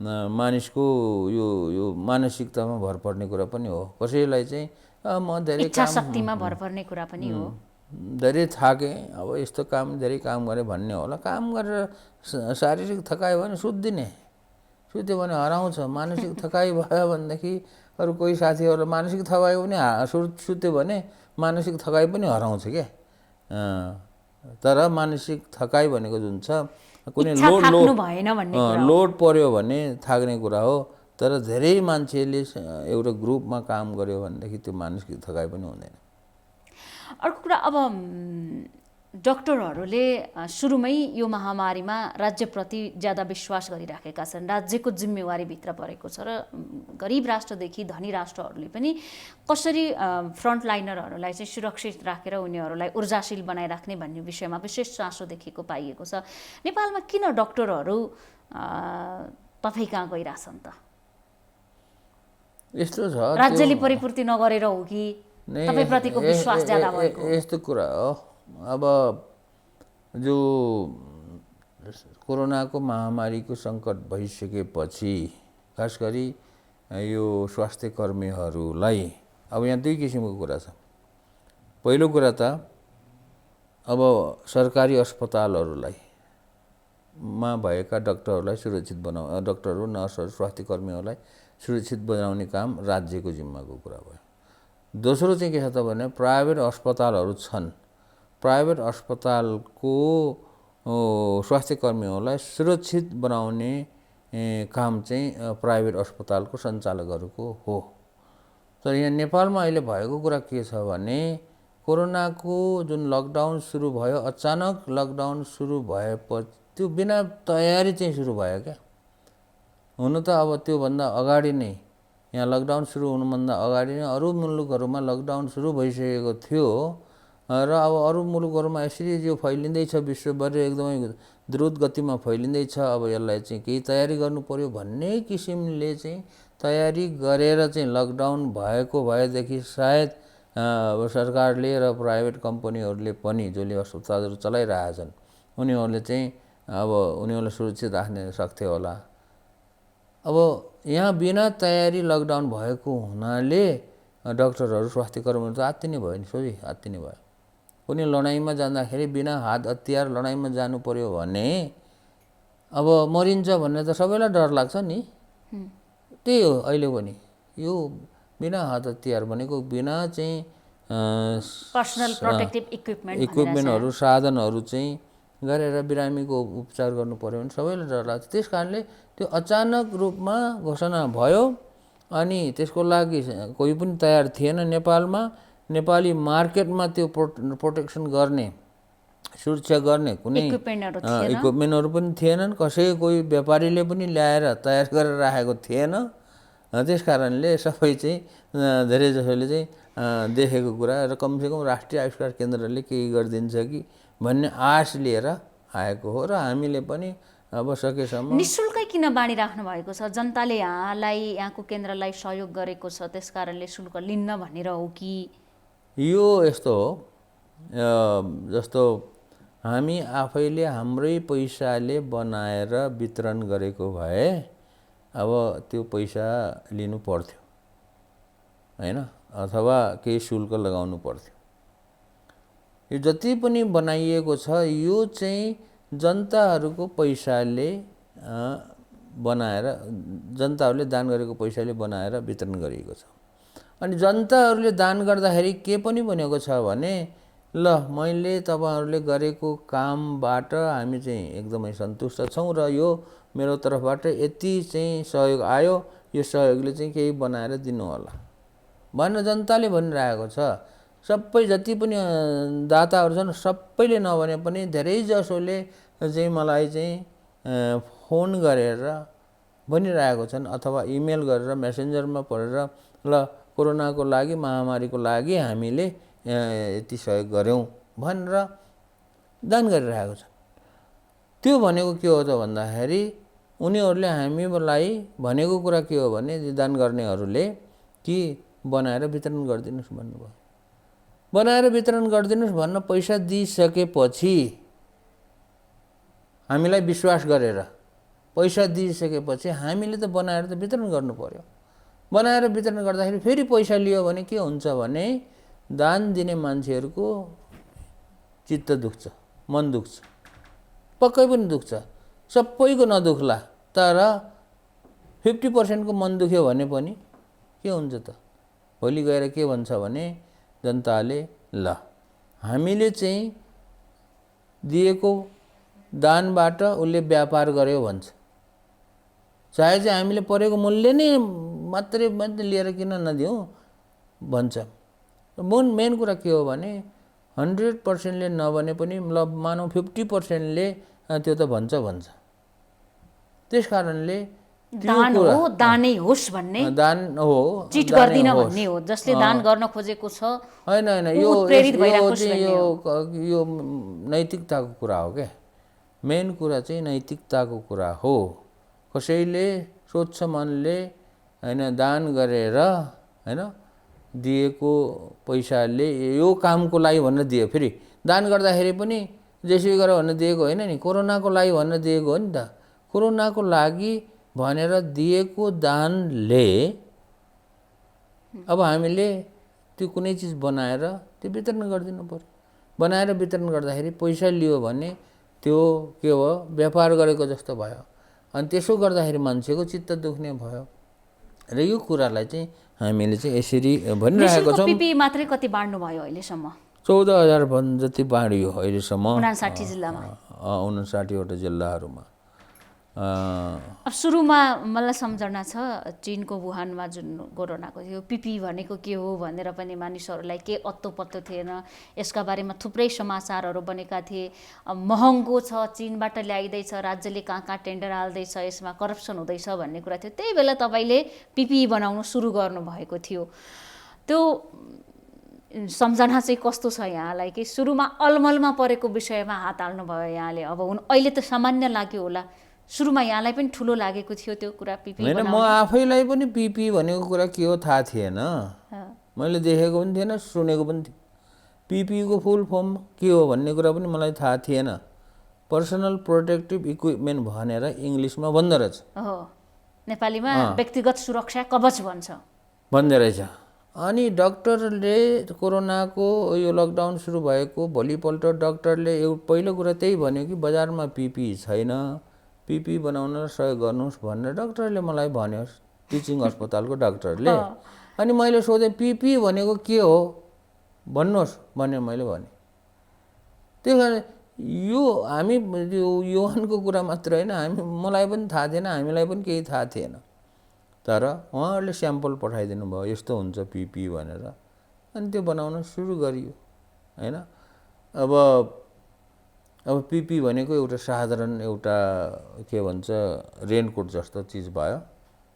Speaker 2: मानिसको यो मानसिकतामा भर पर्ने कुरा पनि हो। कसैलाई चाहिँ म धेरै
Speaker 1: इच्छा शक्तिमा भर पर्ने कुरा पनि हो।
Speaker 2: धेरै थाकेँ, अब यस्तो काम धेरै काम गरेँ भन्ने होला। काम गरेर शारीरिक थकाइ भयो भने सुत्यो भने हराउँछ। मानसिक थकाइ भयो भनेदेखि अरू कोही साथीहरूलाई मानसिक थकाइ पनि सुत्यो भने मानसिक थकाइ पनि हराउँछ क्या। तर मानसिक थकाइ भनेको जुन छ कुनै लोड पर्यो भने थाक्ने कुरा हो। तर धेरै मान्छेले एउटा ग्रुपमा काम गर्यो भनेदेखि त्यो मानसिक थकाइ पनि हुँदैन।
Speaker 1: अर्को कुरा, अब डाक्टरहरूले सुरुमै यो महामारीमा राज्यप्रति ज्यादा विश्वास गरिराखेका छन्। राज्यको जिम्मेवारीभित्र परेको छ र गरिब राष्ट्रदेखि धनी राष्ट्रहरूले पनि कसरी फ्रन्टलाइनरहरूलाई चाहिँ सुरक्षित राखेर उनीहरूलाई ऊर्जाशील बनाइराख्ने भन्ने विषयमा विशेष चासो देखेको पाइएको छ। नेपालमा किन डाक्टरहरू तपाईँ कहाँ गइरहेछन् त?
Speaker 2: यस्तो छ,
Speaker 1: राज्यले परिपूर्ति नगरेर हो कि तपाईप्रतिको विश्वास ज्यादा भएको?
Speaker 2: यस्तो कुरा हो। अब जो कोरोनाको महामारीको सङ्कट भइसकेपछि खास गरी यो स्वास्थ्य कर्मीहरूलाई अब यहाँ दुई किसिमको कुरा छ। पहिलो कुरा त अब सरकारी अस्पतालहरूलाई मा भएका डाक्टरहरूलाई सुरक्षित बनाउने, डाक्टरहरू नर्सहरू स्वास्थ्य कर्मीहरूलाई सुरक्षित बनाउने काम राज्यको जिम्माको कुरा भयो। दोस्रो चाहिँ के छ त भने प्राइभेट अस्पतालहरू छन्, प्राइभेट अस्पतालको स्वास्थ्य कर्मीहरूलाई सुरक्षित बनाउने काम चाहिँ प्राइभेट अस्पतालको सञ्चालकहरूको हो। तर यहाँ नेपालमा अहिले भएको कुरा के छ भने कोरोनाको जुन लकडाउन सुरु भयो, अचानक लकडाउन सुरु भएपछि त्यो बिना तयारी चाहिँ सुरु भयो क्या। हुन त अब त्योभन्दा अगाडि नै, यहाँ लकडाउन सुरु हुनुभन्दा अगाडि नै अरू मुलुकहरूमा लकडाउन सुरु भइसकेको थियो र अब अरू मुलुकहरूमा यसरी यो फैलिँदैछ, विश्वभरि एकदमै द्रुत गतिमा फैलिँदैछ। अब यसलाई चाहिँ केही तयारी गर्नु पर्यो भन्ने किसिमले चाहिँ तयारी गरेर चाहिँ लकडाउन भएको भएदेखि सायद सरकारले र प्राइभेट कम्पनीहरूले पनि जसले अस्पतालहरू चलाइरहेछन् उनीहरूले चाहिँ अब उनीहरूलाई सुरक्षित राख्न सक्थे होला। अब यहाँ बिना तयारी लकडाउन भएको हुनाले डाक्टरहरू, स्वास्थ्य कर्मीहरू त आत्तिने भयो नि, सोझै आत्तिने भयो। कुनै लडाइँमा जाँदाखेरि बिना हात हतियार लडाइँमा जानु पर्यो भने अब मरिन्छ भन्ने त सबैलाई डर लाग्छ नि। त्यही हो अहिले पनि, यो बिना हात हतियार भनेको बिना चाहिँ
Speaker 1: पर्सनल प्रोटेक्टिभ
Speaker 2: इक्विपमेन्टहरू, साधनहरू चाहिँ गरेर बिरामीको उपचार गर्नु पर्यो भने सबैलाई डर लाग्छ। त्यस कारणले त्यो अचानक रूपमा घोषणा भयो अनि त्यसको लागि कोही पनि तयार थिएन नेपालमा। नेपाली मार्केटमा त्यो प्रोटेक्सन गर्ने, सुरक्षा गर्ने कुनै इक्विपमेन्टहरू पनि थिएनन्। कोही व्यापारीले पनि ल्याएर तयार गरेर राखेको थिएन। त्यस कारणले सबै चाहिँ धेरैजसोले चाहिँ देखेको कुरा र कमसेकम राष्ट्रिय आविष्कार केन्द्रले केही गरिदिन्छ कि भन्ने आश लिएर आएको हो र हामीले पनि अब सकेसम्म
Speaker 1: निःशुल्कै किन बाँडिराख्नु भएको छ? जनताले यहाँलाई, यहाँको केन्द्रलाई सहयोग गरेको छ त्यस कारणले शुल्क लिन्न भनेर हो कि?
Speaker 2: यो यस्तो हो, जस्तो हामी आफैले हाम्रै पैसाले बनाएर वितरण गरेको भए अब त्यो पैसा लिनु पर्थ्यो हैन, अथवा केही शुल्क लगाउनु पर्थ्यो। यो जति पनि बनाइएको छ यो चाहिँ जनताहरूको पैसाले बनाएर, जनताहरूले दान गरेको पैसाले बनाएर वितरण गरिएको छ। अनि जनताहरूले दान गर्दाखेरि के पनि भनेको छ भने ल मैले तपाईहरुले गरेको कामबाट हामी चाहिँ एकदमै सन्तुष्ट छौं र यो मेरो तर्फबाट यति चाहिँ सहयोग आयो, यो सहयोगले चाहिँ केही बनाएर दिनु होला भनेर जनताले भनिरहेको छ। सबै जति पनि दाताहरु छन् सबैले नभने पनि धेरै जसोले चाहिँ मलाई चाहिँ फोन गरेर भनिरहेको छन् अथवा इमेल गरेर मेसेन्जरमा पढेर ल कोरोनाको लागि, महामारीको लागि हामीले यति सहयोग गर्यौं भनेर दान गरिरहेको छ। त्यो भनेको के हो त भन्दाखेरि उनीहरुले हामीलाई भनेको कुरा के हो भने दान गर्नेहरुले कि बनाएर वितरण गरिदिनुस् भन्नुभयो। बनाएर वितरण गरिदिनुस् भन्न पैसा दिइसकेपछि हामीलाई विश्वास गरेर पैसा दिइसकेपछि हामीले त बनाएर त वितरण गर्नु पर्यो। बनाएर वितरण गर्दाखेरि फेरि पैसा लियो भने के हुन्छ भने दान दिने मान्छेहरुको चित्त दुख्छ, मन दुख्छ, पक्कै पनि दुख्छ। सबैको नदुख्ला तर 50% को मन दुख्यो भने पनि के हुन्छ त? भोलि गएर के भन्छ भने जनताले ल हामीले चाहिँ दिएको दानबाट उसले व्यापार गर्यो भन्छ। चाहे चाहिँ हामीले परेको मूल्य नै मात्रै लिएर किन नदिउँ भन्छ। मेन कुरा के हो भने 100% ले नभने पनि ल मानौ 50% ले त्यो त भन्छ। त्यसकारणले
Speaker 1: दान हो, दानै होस् भन्ने,
Speaker 2: दान हो,
Speaker 1: चिट गर्दिन भन्ने हो। जसले दान गर्न खोजेको छ
Speaker 2: हैन यो
Speaker 1: प्रेरित भइराकोस् भन्ने हो।
Speaker 2: यो नैतिकताको कुरा हो के। मेन कुरा चाहिँ नैतिकताको कुरा हो। कसैले स्वच्छ मनले हैन दान गरेर हैन दिएको पैसाले यो कामको लागि भनेर दियो। फेरि दान गर्दाखेरि पनि जेसुकै गरेर भनेर दिएको हैन नि, कोरोनाको लागि भनेर दिएको हो नि त। कोरोनाको लागि भनेर दिएको दानले अब हामीले त्यो कुनै चीज बनाएर त्यो वितरण गरिदिनु पर्यो। बनाएर वितरण गर्दाखेरि पैसा लियो भने त्यो के हो, व्यापार गरेको जस्तो भयो। अनि त्यसो गर्दाखेरि मान्छेको चित्त दुख्ने भयो र यो कुरालाई चाहिँ हामीले चाहिँ यसरी भनिरहेको छौं।
Speaker 1: पीपी मात्रै कति बाँड्नु भयो अहिलेसम्म?
Speaker 2: 14,000 भन्दा जति बाँडियो अहिलेसम्म
Speaker 1: 59 जिल्लामा,
Speaker 2: 59 वटा जिल्लाहरूमा।
Speaker 1: अब सुरुमा मलाई सम्झना छ चीनको वुहानमा जुन कोरोनाको थियो पिपी भनेको के हो भनेर पनि मानिसहरूलाई के अत्तो पत्तो थिएन। यसका बारेमा थुप्रै समाचारहरू बनेका थिए। महँगो छ, चीनबाट ल्याइँदैछ, राज्यले कहाँ कहाँ टेन्डर हाल्दैछ, यसमा करप्सन हुँदैछ भन्ने कुरा थियो। त्यही बेला तपाईँले पिपी बनाउन सुरु गर्नुभएको थियो। त्यो सम्झना चाहिँ कस्तो छ यहाँलाई कि सुरुमा अलमलमा परेको विषयमा हात हाल्नुभयो यहाँले? अब अहिले त सामान्य लाग्यो होला, सुरुमा यहाँलाई पनि ठुलो लागेको थियो त्यो कुरा पिपी
Speaker 2: होइन, म आफैलाई पनि पिपी भनेको कुरा के हो थाहा थिएन। मैले देखेको पनि थिएन, सुनेको पनि थिएन। पिपीको फुल फर्म के हो भन्ने कुरा पनि मलाई थाहा थिएन। पर्सनल प्रोटेक्टिभ इक्विपमेन्ट भनेर इङ्ग्लिसमा भन्दो रहेछ।
Speaker 1: हो, नेपालीमा व्यक्तिगत सुरक्षा कवच
Speaker 2: भन्दो रहेछ। अनि डाक्टरले कोरोनाको यो लकडाउन सुरु भएको भोलिपल्ट डाक्टरले पहिलो कुरा त्यही भन्यो कि बजारमा पिपी छैन, पिपी बनाउन सहयोग गर्नुहोस् भनेर डाक्टरले मलाई भन्यो, टिचिङ अस्पतालको डाक्टरले। अनि मैले सोधेँ पिपी भनेको के हो भन्नुहोस् भने मैले भने। त्यही कारण यो हामी युवानको कुरा मात्र होइन, मलाई पनि थाहा थिएन, हामीलाई पनि केही थाहा थिएन। तर उहाँहरूले स्याम्पल पठाइदिनु भयो, यस्तो हुन्छ पिपी भनेर। अनि त्यो बनाउन सुरु गरियो होइन। अब पिपी भनेको एउटा साधारण एउटा के भन्छ रेनकोट जस्तो चिज भयो।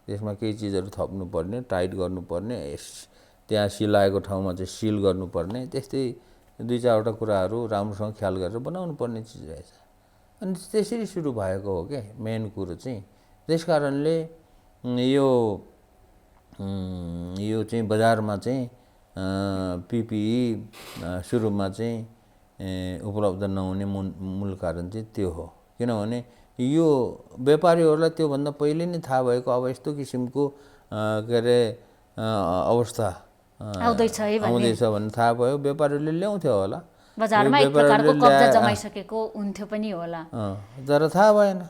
Speaker 2: त्यसमा केही चिजहरू थप्नुपर्ने, टाइट गर्नुपर्ने, त्यहाँ सिलाएको ठाउँमा चाहिँ सिल गर्नुपर्ने, त्यस्तै दुई चारवटा कुराहरू राम्रोसँग ख्याल गरेर बनाउनु पर्ने चिज रहेछ। अनि त्यसरी सुरु भएको हो क्या मेन कुरो चाहिँ। त्यस कारणले यो चाहिँ बजारमा चाहिँ पिपिई सुरुमा चाहिँ उपलब्ध नहुने मूल कारण चाहिँ त्यो हो। किनभने यो व्यापारीहरूलाई त्योभन्दा पहिले नै थाहा भएको अब यस्तो किसिमको के अरे अवस्था आउँदैछ भन्ने थाहा भयो, व्यापारीहरूले ल्याउँथ्यो होला,
Speaker 1: बजारमा एक प्रकारको कब्जा जमाइसकेको हुन्थ्यो पनि होला,
Speaker 2: तर थाहा भएन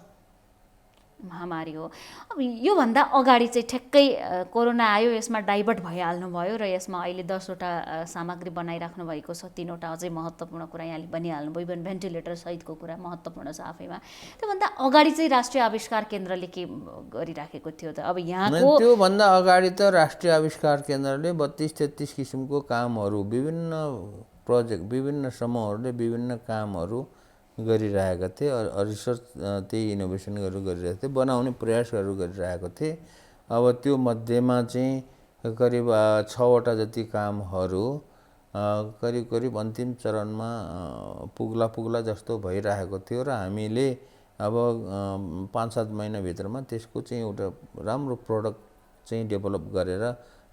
Speaker 1: महामारी हो। अब योभन्दा अगाडि चाहिँ ठ्याक्कै कोरोना आयो, यसमा डाइभर्ट भइहाल्नु भयो र यसमा अहिले 10वटा सामग्री बनाइराख्नु भएको छ। 3वटा अझै महत्त्वपूर्ण कुरा यहाँले भनिहाल्नुभयो, इभन भेन्टिलेटर सहितको कुरा महत्त्वपूर्ण छ आफैमा। त्योभन्दा अगाडि चाहिँ राष्ट्रिय आविष्कार केन्द्रले के गरिराखेको थियो त? अब यहाँको
Speaker 2: त्योभन्दा अगाडि त राष्ट्रिय आविष्कार केन्द्रले 32-33 किसिमको कामहरू, विभिन्न प्रोजेक्ट, विभिन्न समूहहरूले विभिन्न कामहरू गरिरहेका थिए। रिसर्च त्यही इनोभेसनहरू गरिरहेको थिए, बनाउने प्रयासहरू गरिरहेको थिए। अब त्यो मध्येमा चाहिँ करिब 6वटा जति कामहरू करिब अन्तिम चरणमा पुग्ला जस्तो भइरहेको थियो र हामीले अब 5-7 महिनाभित्रमा त्यसको चाहिँ एउटा राम्रो प्रडक्ट चाहिँ डेभलप गरेर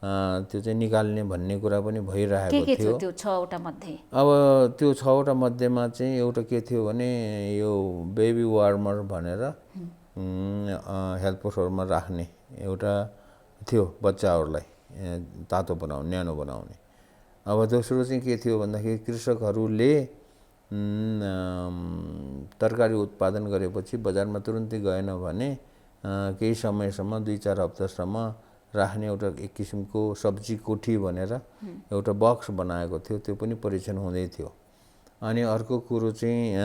Speaker 2: त्यो चाहिँ निकाल्ने भन्ने कुरा पनि भइरहेको थियो।
Speaker 1: त्यो 6वटा मध्ये
Speaker 2: अब त्यो 6वटा मध्येमा चाहिँ एउटा के थियो भने यो बेबी वार्मर भनेर हेल्थ पोस्टहरूमा राख्ने एउटा थियो, बच्चाहरूलाई तातो बनाउने, न्यानो बनाउने। अब दोस्रो चाहिँ के थियो भन्दाखेरि कृषकहरूले तरकारी उत्पादन गरेपछि बजारमा तुरुन्तै गएन भने केही समयसम्म 2-4 हप्तासम्म राख्ने एउटा एक किसिमको सब्जी कोठी भनेर एउटा बक्स बनाएको थियो, त्यो पनि परीक्षण हुँदै थियो। अनि अर्को कुरो चाहिँ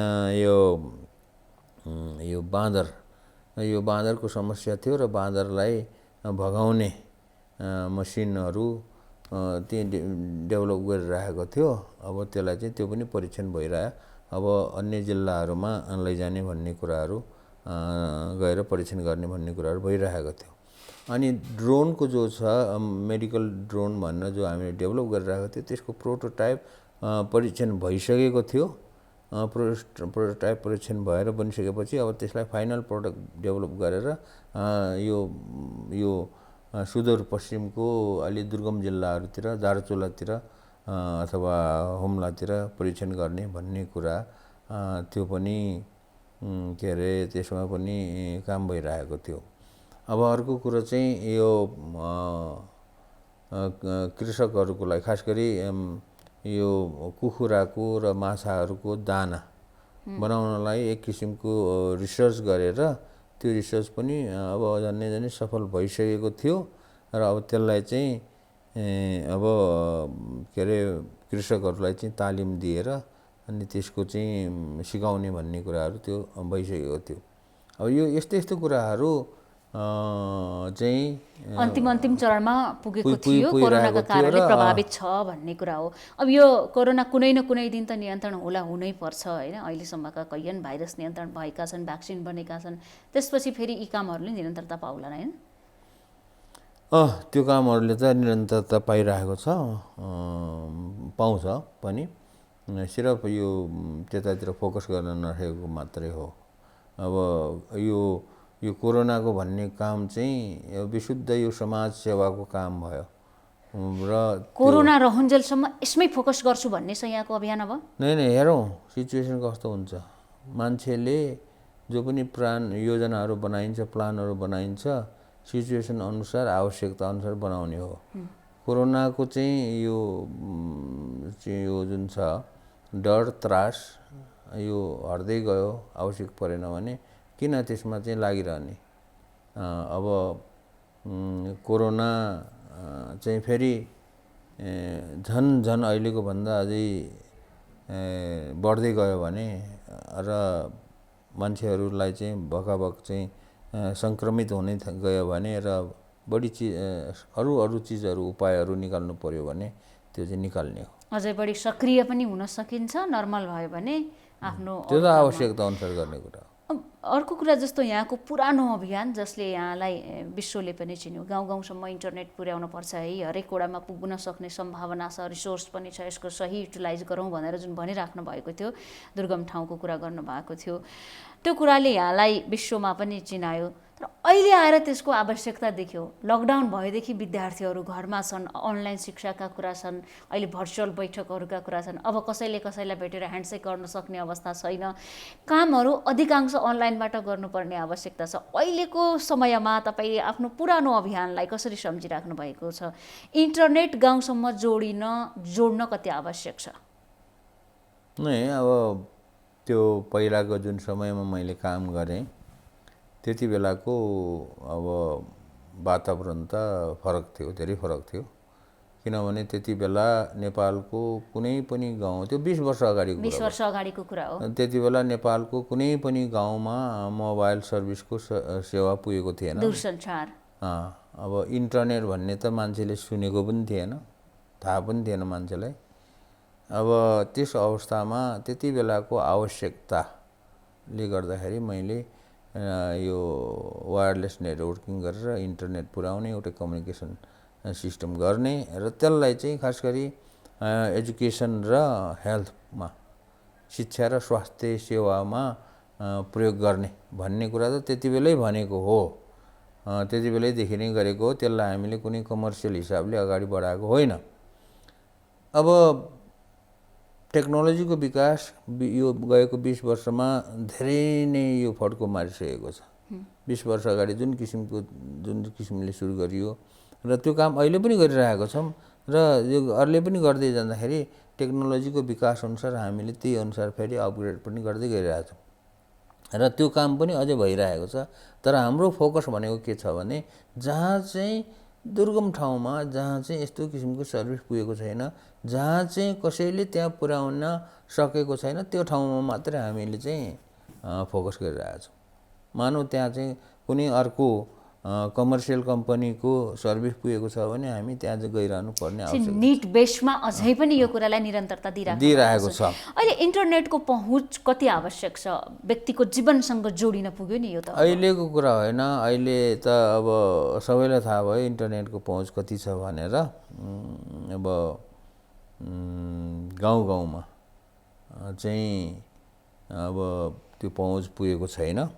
Speaker 2: यो बाँदरको समस्या थियो र बाँदरलाई भगाउने मसिनहरू त्यही डेभलप गरिरहेको थियो। अब त्यसलाई चाहिँ त्यो पनि परीक्षण भइरह्यो। अब अन्य जिल्लाहरूमा लैजाने भन्ने कुराहरू गएर परीक्षण गर्ने भन्ने कुराहरू भइरहेको थियो। अनि ड्रोनको जो छ मेडिकल ड्रोन भनेर जो हामीले डेभलप गरिरहेको थियो, त्यसको प्रोटोटाइप परीक्षण भइसकेको थियो। प्रोटोटाइप परीक्षण भएर बनिसकेपछि अब त्यसलाई फाइनल प्रोडक्ट डेभलप गरेर यो सुदूरपश्चिमको अलि दुर्गम जिल्लाहरूतिर, दार्चुलातिर अथवा हुम्लातिर परीक्षण गर्ने भन्ने कुरा त्यो पनि के अरे त्यसमा पनि काम भइरहेको थियो। अब अर्को कुरो चाहिँ यो कृषकहरूको लागि खास गरी यो कुखुराको र माछाहरूको दाना बनाउनलाई एक किसिमको रिसर्च गरेर त्यो रिसर्च पनि अब झन्डै सफल भइसकेको थियो र अब त्यसलाई चाहिँ अब के अरे कृषकहरूलाई चाहिँ तालिम दिएर अनि त्यसको चाहिँ सिकाउने भन्ने कुराहरू त्यो भइसकेको थियो। अब यो यस्तो कुराहरू चाहिँ
Speaker 1: अन्तिम चरणमा पुगेको
Speaker 2: पुगिरहेको
Speaker 1: थियो, कोरोनाका
Speaker 2: थियो
Speaker 1: कारणले
Speaker 2: र,
Speaker 1: प्रभावित छ भन्ने कुरा हो। अब यो कोरोना कुनै न कुनै दिन त नियन्त्रण हुनै पर्छ होइन। अहिलेसम्मका कैयन भाइरस नियन्त्रण भएका छन्, भ्याक्सिन बनेका छन्, त्यसपछि फेरि यी कामहरूले निरन्तरता पाउलान् होइन।
Speaker 2: त्यो कामहरूले त निरन्तरता पाइरहेको छ, पाउँछ पनि, सिर्फ यो त्यतातिर फोकस गर्न नरहेको मात्रै हो। अब यो कोरोनाको भन्ने काम चाहिँ विशुद्ध यो समाज सेवाको काम भयो र
Speaker 1: कोरोना रहन्जेलसम्म यसमै फोकस गर्छु भन्ने छ यहाँको अभियान। अब
Speaker 2: नै हेरौँ सिचुएसन कस्तो हुन्छ। मान्छेले जो पनि योजनाहरू बनाइन्छ, प्लानहरू बनाइन्छ, सिचुएसन अनुसार, आवश्यकता अनुसार बनाउने हो। कोरोनाको चाहिँ यो जुन छ डर त्रास यो हट्दै गयो, आवश्यक परेन भने किन त्यसमा चाहिँ लागिरहने। अब कोरोना चाहिँ फेरि झन् अहिलेको भन्दा अझै बढ्दै गयो भने र मान्छेहरूलाई चाहिँ भकाभक चाहिँ सङ्क्रमित हुने गयो भने र बढी अरू चिजहरू उपायहरू निकाल्नु पर्यो भने त्यो चाहिँ निकाल्ने हो।
Speaker 1: अझै बढी सक्रिय पनि हुन सकिन्छ नर्मल भयो भने आफ्नो।
Speaker 2: त्यो त आवश्यकता अनुसार गर्ने कुरा हो।
Speaker 1: अर्को कुरा जस्तो यहाँको पुरानो अभियान जसले यहाँलाई विश्वले पनि चिन्यो, गाउँ-गाउँसम्म इन्टरनेट पुर्याउन पर्छ है, हरेक वडामा पुग्न सक्ने सम्भावना छ, रिसोर्स पनि छ, यसको सही युटिलाइज गरौँ भनेर जुन भनिराख्नु भएको थियो, दुर्गम ठाउँको कुरा गर्नुभएको थियो, त्यो कुराले यहाँलाई विश्वमा पनि चिनायो। तर अहिले आएर त्यसको आवश्यकता देखियो। लकडाउन भएदेखि विद्यार्थीहरू घरमा छन्, अनलाइन शिक्षाका कुरा छन्, अहिले भर्चुअल बैठकहरूका कुरा छन्, अब कसैले कसैलाई भेटेर ह्यान्डसेक गर्न सक्ने अवस्था छैन, कामहरू अधिकांश अनलाइनबाट गर्नुपर्ने आवश्यकता छ। अहिलेको समयमा तपाईँ आफ्नो पुरानो अभियानलाई कसरी सम्झिराख्नु भएको छ? इन्टरनेट गाउँसम्म जोड्न कति आवश्यक छ?
Speaker 2: नै अब त्यो पहिलाको जुन समयमा मैले काम गरेँ त्यति बेलाको अब वातावरण त फरक थियो, धेरै फरक थियो। किनभने त्यति बेला नेपालको कुनै पनि गाउँ, त्यो 20 वर्ष अगाडिको
Speaker 1: कुरा हो,
Speaker 2: त्यति बेला नेपालको कुनै पनि गाउँमा मोबाइल सर्भिसको सेवा पुगेको थिएन,
Speaker 1: दूरसञ्चार।
Speaker 2: अब इन्टरनेट भन्ने त मान्छेले सुनेको पनि थिएन, थाहा पनि थिएन मान्छेलाई। अब त्यस अवस्थामा त्यति बेलाको आवश्यकताले गर्दाखेरि मैले यो वायरलेस नेटवर्किङ गरेर इन्टरनेट पुर्याउने, एउटा कम्युनिकेसन सिस्टम गर्ने र त्यसलाई चाहिँ खास गरी एजुकेसन र हेल्थमा, शिक्षा र स्वास्थ्य सेवामा प्रयोग गर्ने भन्ने कुरा त त्यति बेलै भनेको हो, त्यति बेलैदेखि नै गरेको हो। त्यसलाई हामीले कुनै कमर्सियल हिसाबले अगाडि बढाएको होइन। अब टेक्नोलोजीको विकास यो गएको 20 वर्षमा धेरै नै यो फड्को मारिसकेको छ। 20 वर्ष अगाडि जुन किसिमले सुरु गरियो र त्यो काम अहिले पनि गरिरहेको छौँ र यो अरूले पनि गर्दै जाँदाखेरि टेक्नोलोजीको विकास अनुसार हामीले त्यही अनुसार फेरि अपग्रेड पनि गर्दै गइरहेछौँ र त्यो काम पनि अझै भइरहेको छ। तर हाम्रो फोकस भनेको के छ भने जहाँ चाहिँ दुर्गम ठाउँमा, जहाँ चाहिँ यस्तो किसिमको सर्भिस पुगेको छैन, जहाँ चाहिँ कसैले त्यहाँ पुर्याउन सकेको छैन, त्यो ठाउँमा मात्रै हामीले चाहिँ फोकस गरिरहेछौँ। मानौँ त्यहाँ चाहिँ कुनै अर्को कमर्सियल कम्पनीको सर्भिस पुगेको छ भने हामी त्यहाँ चाहिँ गइरहनु पर्ने आवश्यक छ।
Speaker 1: निड बेसमा अझै पनि यो कुरालाई निरन्तरता
Speaker 2: दिइरहेको छ।
Speaker 1: अहिले इन्टरनेटको पहुँच कति आवश्यक छ? व्यक्तिको जीवनसँग जोडिन पुग्यो नि यो त
Speaker 2: अहिलेको कुरा होइन। अहिले त अब सबैलाई थाहा भयो इन्टरनेटको पहुँच कति छ भनेर। अब गाउँमा चाहिँ अब त्यो पहुँच पुगेको छैन,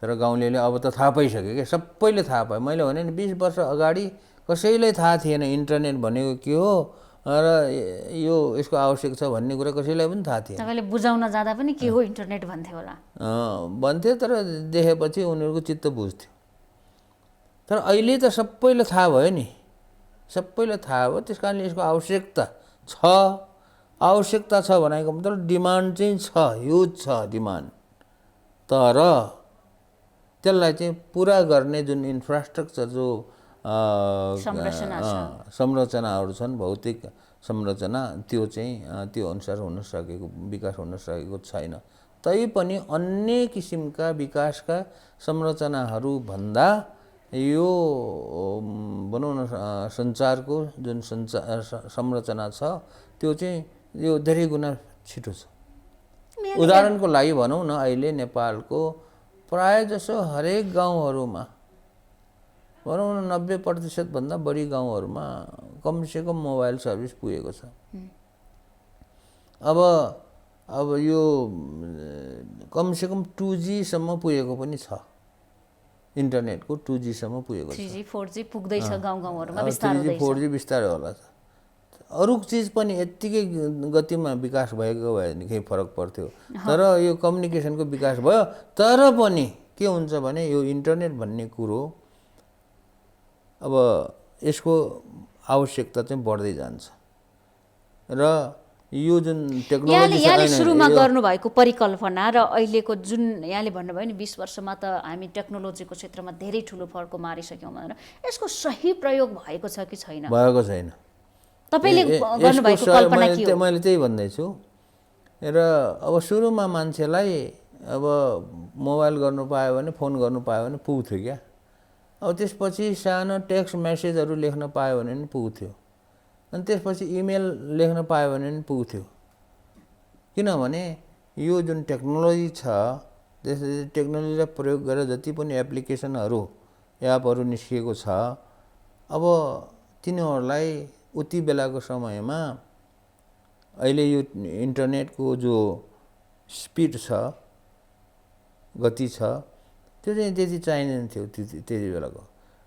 Speaker 2: तर गाउँलेले अब त थाहा पाइसक्यो क्या, सबैले थाहा पायो। मैले भने नि 20 वर्ष अगाडि कसैलाई थाहा थिएन इन्टरनेट भनेको के हो र यसको आवश्यक छ भन्ने कुरा कसैलाई पनि थाहा थिएन।
Speaker 1: तपाईँले बुझाउन जाँदा पनि के हो इन्टरनेट भन्थे होला,
Speaker 2: भन्थे, तर देखेपछि उनीहरूको चित्त बुझ्थ्यो। तर अहिले त सबैलाई थाहा भयो नि, सबैलाई थाहा भयो। त्यस कारणले यसको आवश्यकता छ भनेको मतलब डिमान्ड चाहिँ छ, ह्युज छ डिमान्ड। तर त्यसलाई चाहिँ पुरा गर्ने जुन इन्फ्रास्ट्रक्चर, जो संरचनाहरू छन्, भौतिक संरचना, त्यो चाहिँ त्यो अनुसार विकास हुन सकेको छैन। तैपनि अन्य किसिमका विकासका संरचनाहरू भन्दा यो भनौँ न सञ्चारको जुन संरचना छ त्यो चाहिँ यो धेरै गुणा छिटो छ। उदाहरणको लागि भनौँ न, अहिले नेपालको प्रायःजसो हरेक गाउँहरूमा भनौँ न 90% भन्दा बढी गाउँहरूमा कमसेकम मोबाइल सर्भिस पुगेको छ। अब यो कमसेकम 2G सम्म पुगेको पनि छ। इन्टरनेटको 2G सम्म पुगेको छ।
Speaker 1: 3G 4G पुग्दैछ गाउँगाउँहरूमा, बिस्तारै
Speaker 2: 3G 4G बिस्तारै होला। अरू चिज पनि यत्तिकै गतिमा विकास भएको भए भने केही फरक पर्थ्यो, तर यो कम्युनिकेसनको विकास भयो। तर पनि के हुन्छ भने यो इन्टरनेट भन्ने कुरो अब यसको आवश्यकता चाहिँ बढ्दै जान्छ र यो जुन टेक्नोलोजी
Speaker 1: यहाँले सुरुमा गर्नुभएको परिकल्पना र अहिलेको जुन यहाँले भन्नुभयो नि 20 वर्षमा त हामी टेक्नोलोजीको क्षेत्रमा धेरै ठुलो फड्को मारिसक्यौँ भनेर, यसको सही प्रयोग भएको छ कि छैन?
Speaker 2: भएको छैन।
Speaker 1: तपाईले गर्नुभएको कल्पना के हो?
Speaker 2: मैले त्यही भन्दैछु। र अब सुरुमा मान्छेलाई अब मोबाइल गर्नु पायो भने, फोन गर्नु पायो भने पुग्थ्यो क्या। अब त्यसपछि सानो टेक्स्ट मेसेजहरू लेख्न पायो भने पनि पुग्थ्यो, अनि त्यसपछि इमेल लेख्न पायो भने पनि पुग्थ्यो। किनभने यो जुन टेक्नोलोजी छ, त्यसले टेक्नोलोजीलाई प्रयोग गरेर जति पनि एप्लिकेसनहरू एपहरू निस्किएको छ, अब तिनीहरूलाई उति बेलाको समयमा अहिले यो इन्टरनेटको जो स्पिड छ, गति छ, त्यो चाहिँ त्यति चाहिँदैन थियो त्यति बेलाको।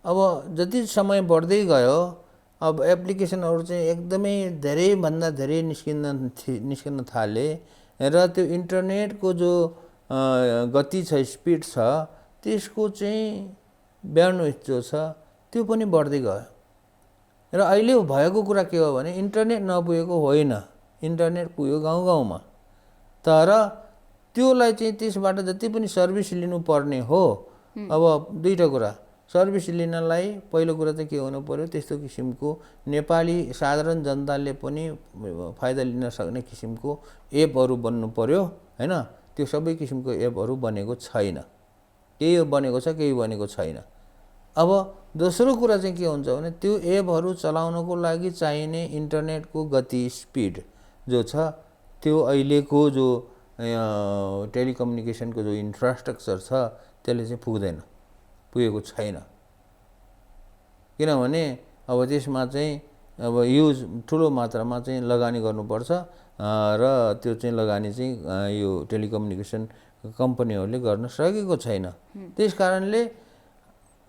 Speaker 2: अब जति समय बढ्दै गयो, अब एप्लिकेसनहरू चाहिँ एकदमै धेरैभन्दा धेरै निस्किन थाले र त्यो इन्टरनेटको जो गति छ, स्पिड छ, त्यसको चाहिँ ब्यान्डविड्थ जो छ त्यो पनि बढ्दै गयो। र अहिले भएको कुरा के हो भने इन्टरनेट नपुगेको होइन, इन्टरनेट पुग्यो गाउँ गाउँमा। तर त्योलाई चाहिँ त्यसबाट जति पनि सर्भिस लिनुपर्ने हो, अब दुईवटा कुरा, सर्भिस लिनलाई पहिलो कुरा त के हुनु पर्यो, त्यस्तो किसिमको नेपाली साधारण जनताले पनि फाइदा लिन सक्ने किसिमको एपहरू बन्नु पर्यो हैन। त्यो सबै किसिमको एपहरू बनेको छैन, केही बनेको छ, केही बनेको छैन। अब दोस्रो कुरा चाहिँ के हुन्छ भने त्यो एपहरू चलाउनको लागि चाहिने इन्टरनेटको गति, स्पिड जो छ, त्यो अहिलेको जो टेलिकम्युनिकेसनको जो इन्फ्रास्ट्रक्चर छ त्यसले चाहिँ पुगेको छैन। किनभने अब त्यसमा चाहिँ अब युज ठुलो मात्रामा चाहिँ लगानी गर्नुपर्छ र त्यो चाहिँ लगानी चाहिँ यो टेलिकम्युनिकेसन कम्पनीहरूले गर्न सकेको छैन। त्यस कारणले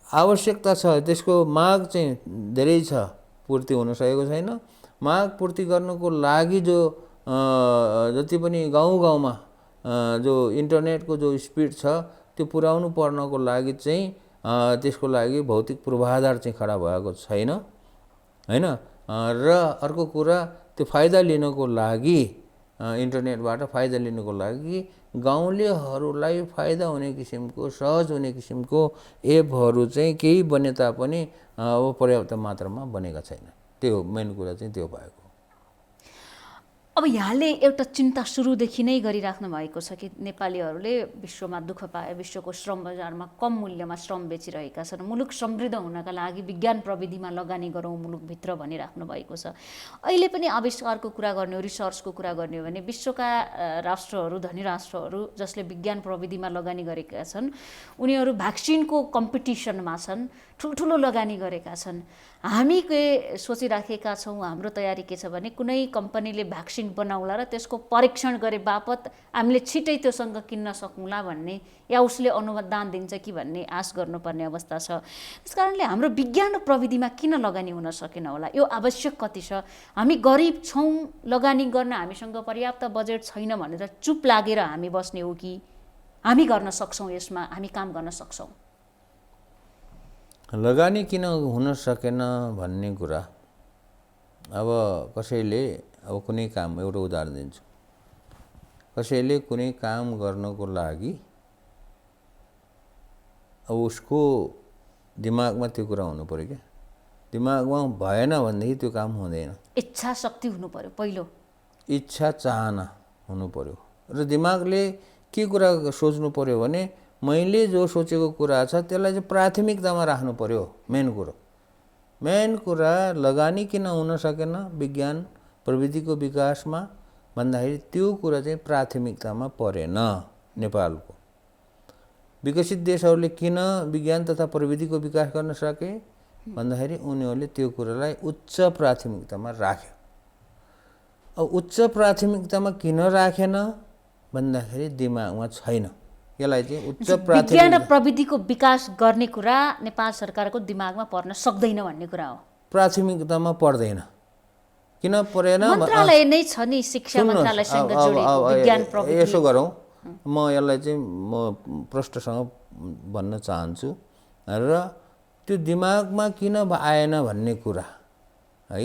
Speaker 2: आवश्यकता छ, त्यसको माग चाहिँ धेरै छ, पूर्ति हुन सकेको छैन। माग पूर्ति गर्नको लागि जो जति पनि गाउँ गाउँमा जो इन्टरनेटको जो स्पिड छ त्यो पुर्याउनु पर्नको लागि चाहिँ त्यसको लागि भौतिक पूर्वाधार चाहिँ खडा भएको छैन हैन। र अर्को कुरा, त्यो फाइदा लिनको लागि, इन्टरनेटबाट फाइदा लिनको लागि गाउँलेहरूलाई फाइदा हुने किसिमको, सहज हुने किसिमको एपहरू चाहिँ केही बने तापनि अब पर्याप्त मात्रामा बनेका छैन। त्यो मेन कुरा चाहिँ त्यो भएको।
Speaker 1: अब यहाँले एउटा चिन्ता सुरुदेखि नै गरिराख्नु भएको छ कि नेपालीहरूले विश्वमा दुःख पाए, विश्वको श्रम बजारमा कम मूल्यमा श्रम बेचिरहेका छन्, मुलुक समृद्ध हुनका लागि विज्ञान प्रविधिमा लगानी गरौँ मुलुकभित्र भनिराख्नु भएको छ। अहिले पनि आविष्कारको कुरा गर्ने हो, रिसर्चको कुरा गर्ने हो भने विश्वका राष्ट्रहरू, धनी राष्ट्रहरू जसले विज्ञान प्रविधिमा लगानी गरेका छन्, उनीहरू भ्याक्सिनको कम्पिटिसनमा छन्, ठुल्ठुलो लगानी गरेका छन्। हामी के सोचिराखेका छौँ, हाम्रो तयारी के छ भने कुनै कम्पनीले भ्याक्सिन बनाउला र त्यसको परीक्षण गरे बापत हामीले छिटै त्योसँग किन्न सकौँला भन्ने, या उसले अनुदान दिन्छ कि भन्ने आश गर्नुपर्ने अवस्था छ। त्यस कारणले हाम्रो विज्ञान र प्रविधिमा किन लगानी हुन सकेन होला? यो आवश्यक कति छ? हामी गरिब छौँ, लगानी गर्न हामीसँग पर्याप्त बजेट छैन भनेर चुप लागेर हामी बस्ने हो कि हामी गर्न सक्छौँ, यसमा हामी काम गर्न सक्छौँ?
Speaker 2: लगानी किन हुन सकेन भन्ने कुरा, अब कसैले अब कुनै काम, एउटा उदाहरण दिन्छु, कसैले कुनै काम गर्नको लागि अब उसको दिमागमा त्यो कुरा हुनु पर्यो क्या। दिमागमा भएन भनेदेखि त्यो काम हुँदैन।
Speaker 1: इच्छा शक्ति हुनु पर्यो, पहिलो
Speaker 2: इच्छा चाहना हुनु पर्यो। र दिमागले के कुरा सोच्नु पर्यो भने मैले जो सोचेको कुरा छ त्यसलाई चाहिँ प्राथमिकतामा राख्नु पर्यो। मेन कुरा लगानी किन हुन सकेन विज्ञान प्रविधिको विकासमा भन्दाखेरि त्यो कुरा चाहिँ प्राथमिकतामा परेन। नेपालको विकसित देशहरूले किन विज्ञान तथा प्रविधिको विकास गर्न सके भन्दाखेरि उनीहरूले त्यो कुरालाई उच्च प्राथमिकतामा राख्यो। अब उच्च प्राथमिकतामा किन राखेन भन्दाखेरि दिमागमा छैन। यसलाई चाहिँ उच्च
Speaker 1: विज्ञान र प्रविधिको विकास गर्ने कुरा नेपाल सरकारको दिमागमा पर्न सक्दैन भन्ने कुरा हो।
Speaker 2: प्राथमिकतामा पर्दैन। किन परेन?
Speaker 1: मन्त्रालय नै छ नि शिक्षा मन्त्रालयसँग जोडिएको विज्ञान प्रविधि।
Speaker 2: यसो गरौँ, म यसलाई चाहिँ म प्रष्टसँग भन्न चाहन्छु र त्यो दिमागमा किन आएन भन्ने कुरा है,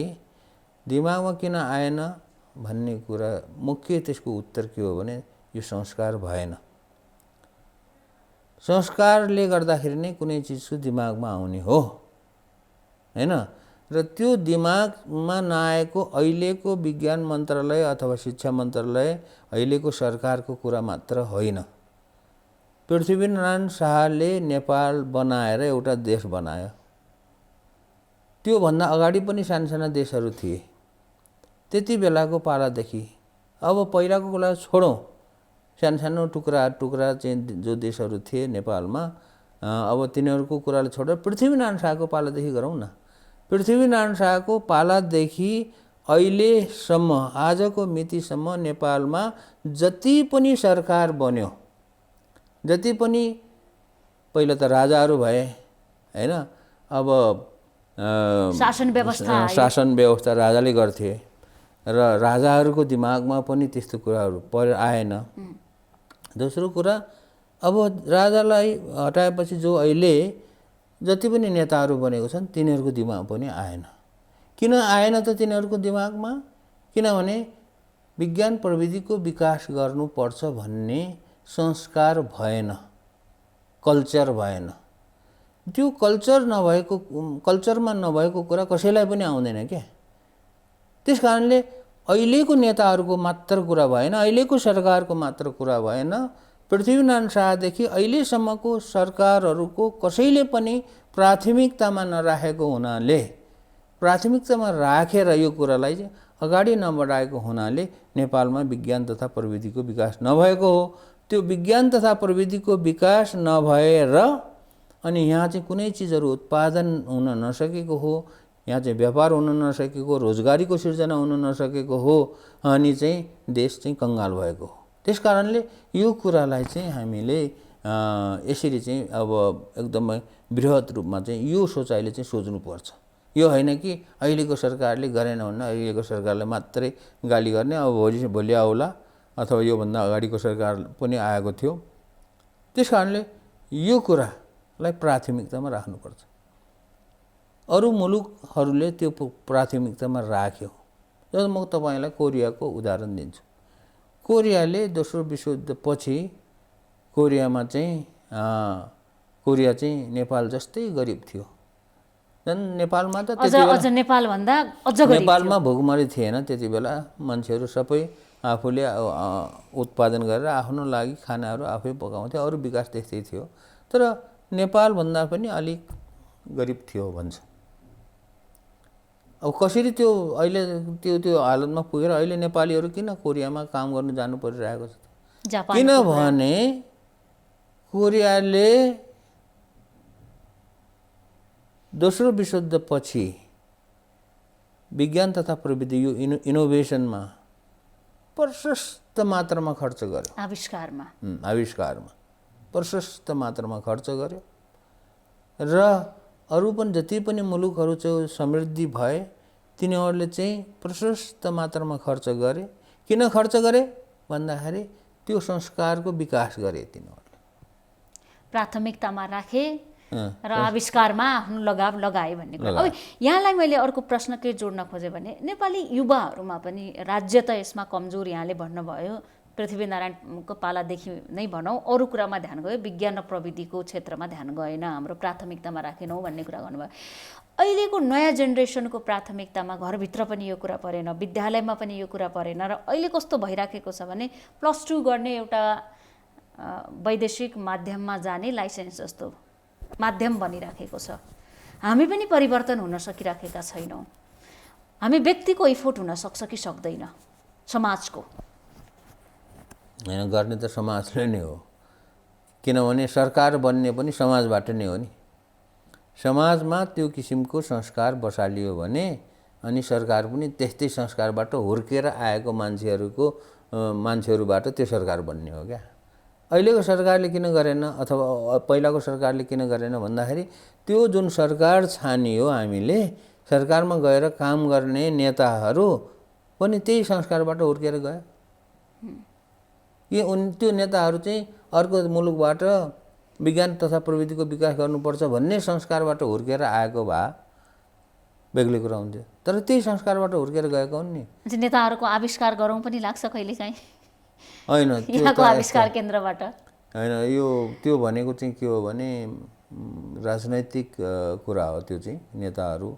Speaker 2: दिमागमा किन आएन भन्ने कुरा मुख्य त्यसको उत्तर के हो भने यो संस्कार भएन। संस्कारले गर्दाखेरि नै कुनै चिजको दिमागमा आउने हो हैन। र त्यो दिमागमा नआएको अहिलेको विज्ञान मन्त्रालय अथवा शिक्षा मन्त्रालय अहिलेको सरकारको कुरा मात्र होइन। पृथ्वीनारायण शाहले नेपाल बनाएर एउटा देश बनायो। त्योभन्दा अगाडि पनि साना देशहरू थिए। त्यति बेलाको पालादेखि अब पहिलाको कुरा छोडौँ, सानो टुक्रा चाहिँ जो देशहरू थिए नेपालमा, अब तिनीहरूको कुरालाई छोडेर पृथ्वीनारायण शाहको पालादेखि गरौँ न। पृथ्वीनारायण शाहको पालादेखि अहिलेसम्म आजको मितिसम्म नेपालमा जति पनि सरकार बन्यो, जति पनि पहिला त राजाहरू भए हैन, अब
Speaker 1: शासन
Speaker 2: व्यवस्था राजाले गर्थे र राजाहरूको दिमागमा पनि त्यस्तो कुराहरू आएन। दोस्रो कुरा, अब राजालाई हटाएपछि जो अहिले जति पनि नेताहरू बनेको छन् तिनीहरूको दिमाग पनि आएन। किन आएन त तिनीहरूको दिमागमा? किनभने विज्ञान प्रविधिको विकास गर्नुपर्छ भन्ने संस्कार भएन, कल्चर भएन। त्यो कल्चरमा नभएको कुरा कसैलाई पनि आउँदैन क्या। त्यस कारणले अहिलेको नेताहरूको मात्र कुरा भएन, अहिलेको सरकारको मात्र कुरा भएन, पृथ्वीनारायण शाहदेखि अहिलेसम्मको सरकारहरूको कसैले पनि प्राथमिकतामा नराखेको हुनाले, प्राथमिकतामा राखेर यो कुरालाई चाहिँ अगाडि नबढाएको हुनाले नेपालमा विज्ञान तथा प्रविधिको विकास नभएको हो। त्यो विज्ञान तथा प्रविधिको विकास नभएर अनि यहाँ चाहिँ कुनै चिजहरू उत्पादन हुन नसकेको हो, यहाँ चाहिँ व्यापार हुन नसकेको, रोजगारीको सिर्जना हुन नसकेको हो, अनि चाहिँ देश चाहिँ कङ्गाल भएको हो। त्यस कारणले यो कुरालाई चाहिँ हामीले यसरी चाहिँ अब एकदमै बृहत रूपमा चाहिँ यो सोचाइले चाहिँ सोच्नुपर्छ। यो होइन कि अहिलेको सरकारले गरेन भने अहिलेको सरकारले मात्रै गाली गर्ने, अब भोलि आउला अथवा योभन्दा अगाडिको सरकार पनि आएको थियो। त्यस कारणले यो कुरालाई प्राथमिकतामा राख्नुपर्छ। अरू मुलुकहरूले त्यो प्राथमिकतामा राख्यो। जब म तपाईँलाई कोरियाको उदाहरण दिन्छु। कोरियाले दोस्रो विश्वयुद्धपछि कोरिया चाहिँ नेपाल जस्तै गरिब थियो। नेपालमा त नेपालमा भोकमरी थिएन त्यति बेला। मान्छेहरू सबै आफूले उत्पादन गरेर आफ्नो लागि खानाहरू आफै पकाउँथे, अरू विकास त्यस्तै थियो। तर नेपालभन्दा पनि अलिक गरिब थियो भन्छ। अब कसरी त्यो अहिले त्यो हालतमा पुगेर अहिले नेपालीहरू किन कोरियामा काम गर्नु जानु परिरहेको छ? किनभने कोरियाले दोस्रो विश्वयुद्धपछि विज्ञान तथा प्रविधि यो इनोभेसनमा प्रशस्त मात्रामा खर्च गर्यो। आविष्कारमा प्रशस्त मात्रामा खर्च गर्यो र अरू पनि जति पनि मुलुकहरू चाहिँ समृद्धि भए तिनीहरूले चाहिँ प्रशस्त मात्रामा खर्च गरे। किन खर्च गरे भन्दाखेरि त्यो संस्कारको विकास गरे। तिनीहरूले
Speaker 1: प्राथमिकतामा राखे र आविष्कारमा आफ्नो लगाव लगाए भन्ने कुरा। अब यहाँलाई मैले अर्को प्रश्न के जोड्न खोजेँ भने नेपाली युवाहरूमा पनि राज्य त यसमा कमजोर यहाँले भन्नुभयो, पृथ्वीनारायणको पालादेखि नै भनौँ अरू कुरामा ध्यान गयो, विज्ञान र प्रविधिको क्षेत्रमा ध्यान गएन, हाम्रो प्राथमिकतामा राखेनौँ भन्ने कुरा गर्नुभयो। अहिलेको नयाँ जेनेरेसनको प्राथमिकतामा घरभित्र पनि यो कुरा परेन, विद्यालयमा पनि यो कुरा परेन र अहिले कस्तो भइराखेको छ भने +2 गर्ने एउटा वैदेशिक माध्यममा जाने लाइसेन्स जस्तो माध्यम बनिराखेको छ। हामी पनि परिवर्तन हुन सकिराखेका छैनौँ। हामी व्यक्तिको इफोर्ट हुन सक्छ कि सक्दैन, समाजको?
Speaker 2: होइन, गर्ने त समाजले नै हो, किनभने सरकार बन्ने पनि समाजबाट नै हो नि। समाजमा त्यो किसिमको संस्कार बसालियो भने अनि सरकार पनि त्यस्तै संस्कारबाट हुर्केर आएको मान्छेहरूबाट त्यो सरकार बन्ने हो क्या। अहिलेको सरकारले किन गरेन अथवा पहिलाको सरकारले किन गरेन भन्दाखेरि त्यो जुन सरकार छानियो, हामीले सरकारमा गएर काम गर्ने नेताहरू पनि त्यही संस्कारबाट हुर्केर गयो। त्यो नेताहरू चाहिँ अर्को मुलुकबाट विज्ञान तथा प्रविधिको विकास गर्नुपर्छ भन्ने संस्कारबाट हुर्केर आएको भए बेग्लै कुरा हुन्थ्यो। तर त्यही संस्कारबाट हुर्केर गएका हुन् नि।
Speaker 1: नेताहरूको आविष्कार गरौँ पनि लाग्छ कहिलेकाहीँ।
Speaker 2: होइन,
Speaker 1: यहाँको आविष्कार केन्द्रबाट
Speaker 2: होइन, यो त्यो भनेको चाहिँ के हो भने राजनैतिक कुरा हो। त्यो चाहिँ नेताहरू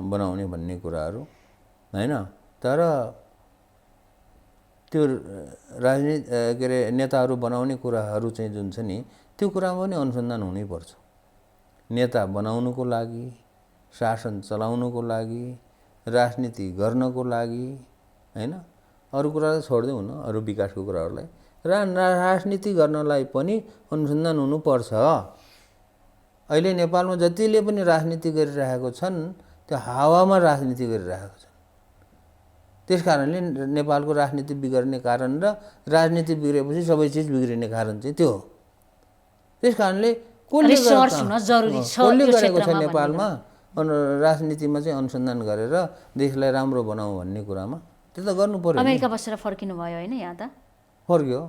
Speaker 2: बनाउने भन्ने कुराहरू होइन। तर त्यो राजनीति के अरे नेताहरू बनाउने कुराहरू चाहिँ जुन छ नि, त्यो कुरामा पनि अनुसन्धान हुनैपर्छ। नेता बनाउनुको लागि, शासन चलाउनुको लागि, राजनीति गर्नको लागि होइन, अरू कुरा त छोड्दै हुन, अरू विकासको कुराहरूलाई राजनीति गर्नलाई पनि अनुसन्धान हुनुपर्छ। अहिले नेपालमा जतिले पनि राजनीति गरिरहेको छन् त्यो हावामा राजनीति गरिरहेको छन्। त्यस कारणले नेपालको राजनीति बिग्रने कारण र राजनीति बिग्रेपछि सबै चिज बिग्रिने कारण चाहिँ त्यो हो। त्यस कारणले कसले गरेको छ नेपालमा राजनीतिमा चाहिँ अनुसन्धान गरेर देशलाई राम्रो बनाऊ भन्ने कुरामा त्यो त गर्नु पर्यो।
Speaker 1: अमेरिका बसेर फर्किनु भयो होइन, यहाँ त
Speaker 2: फर्क्यो।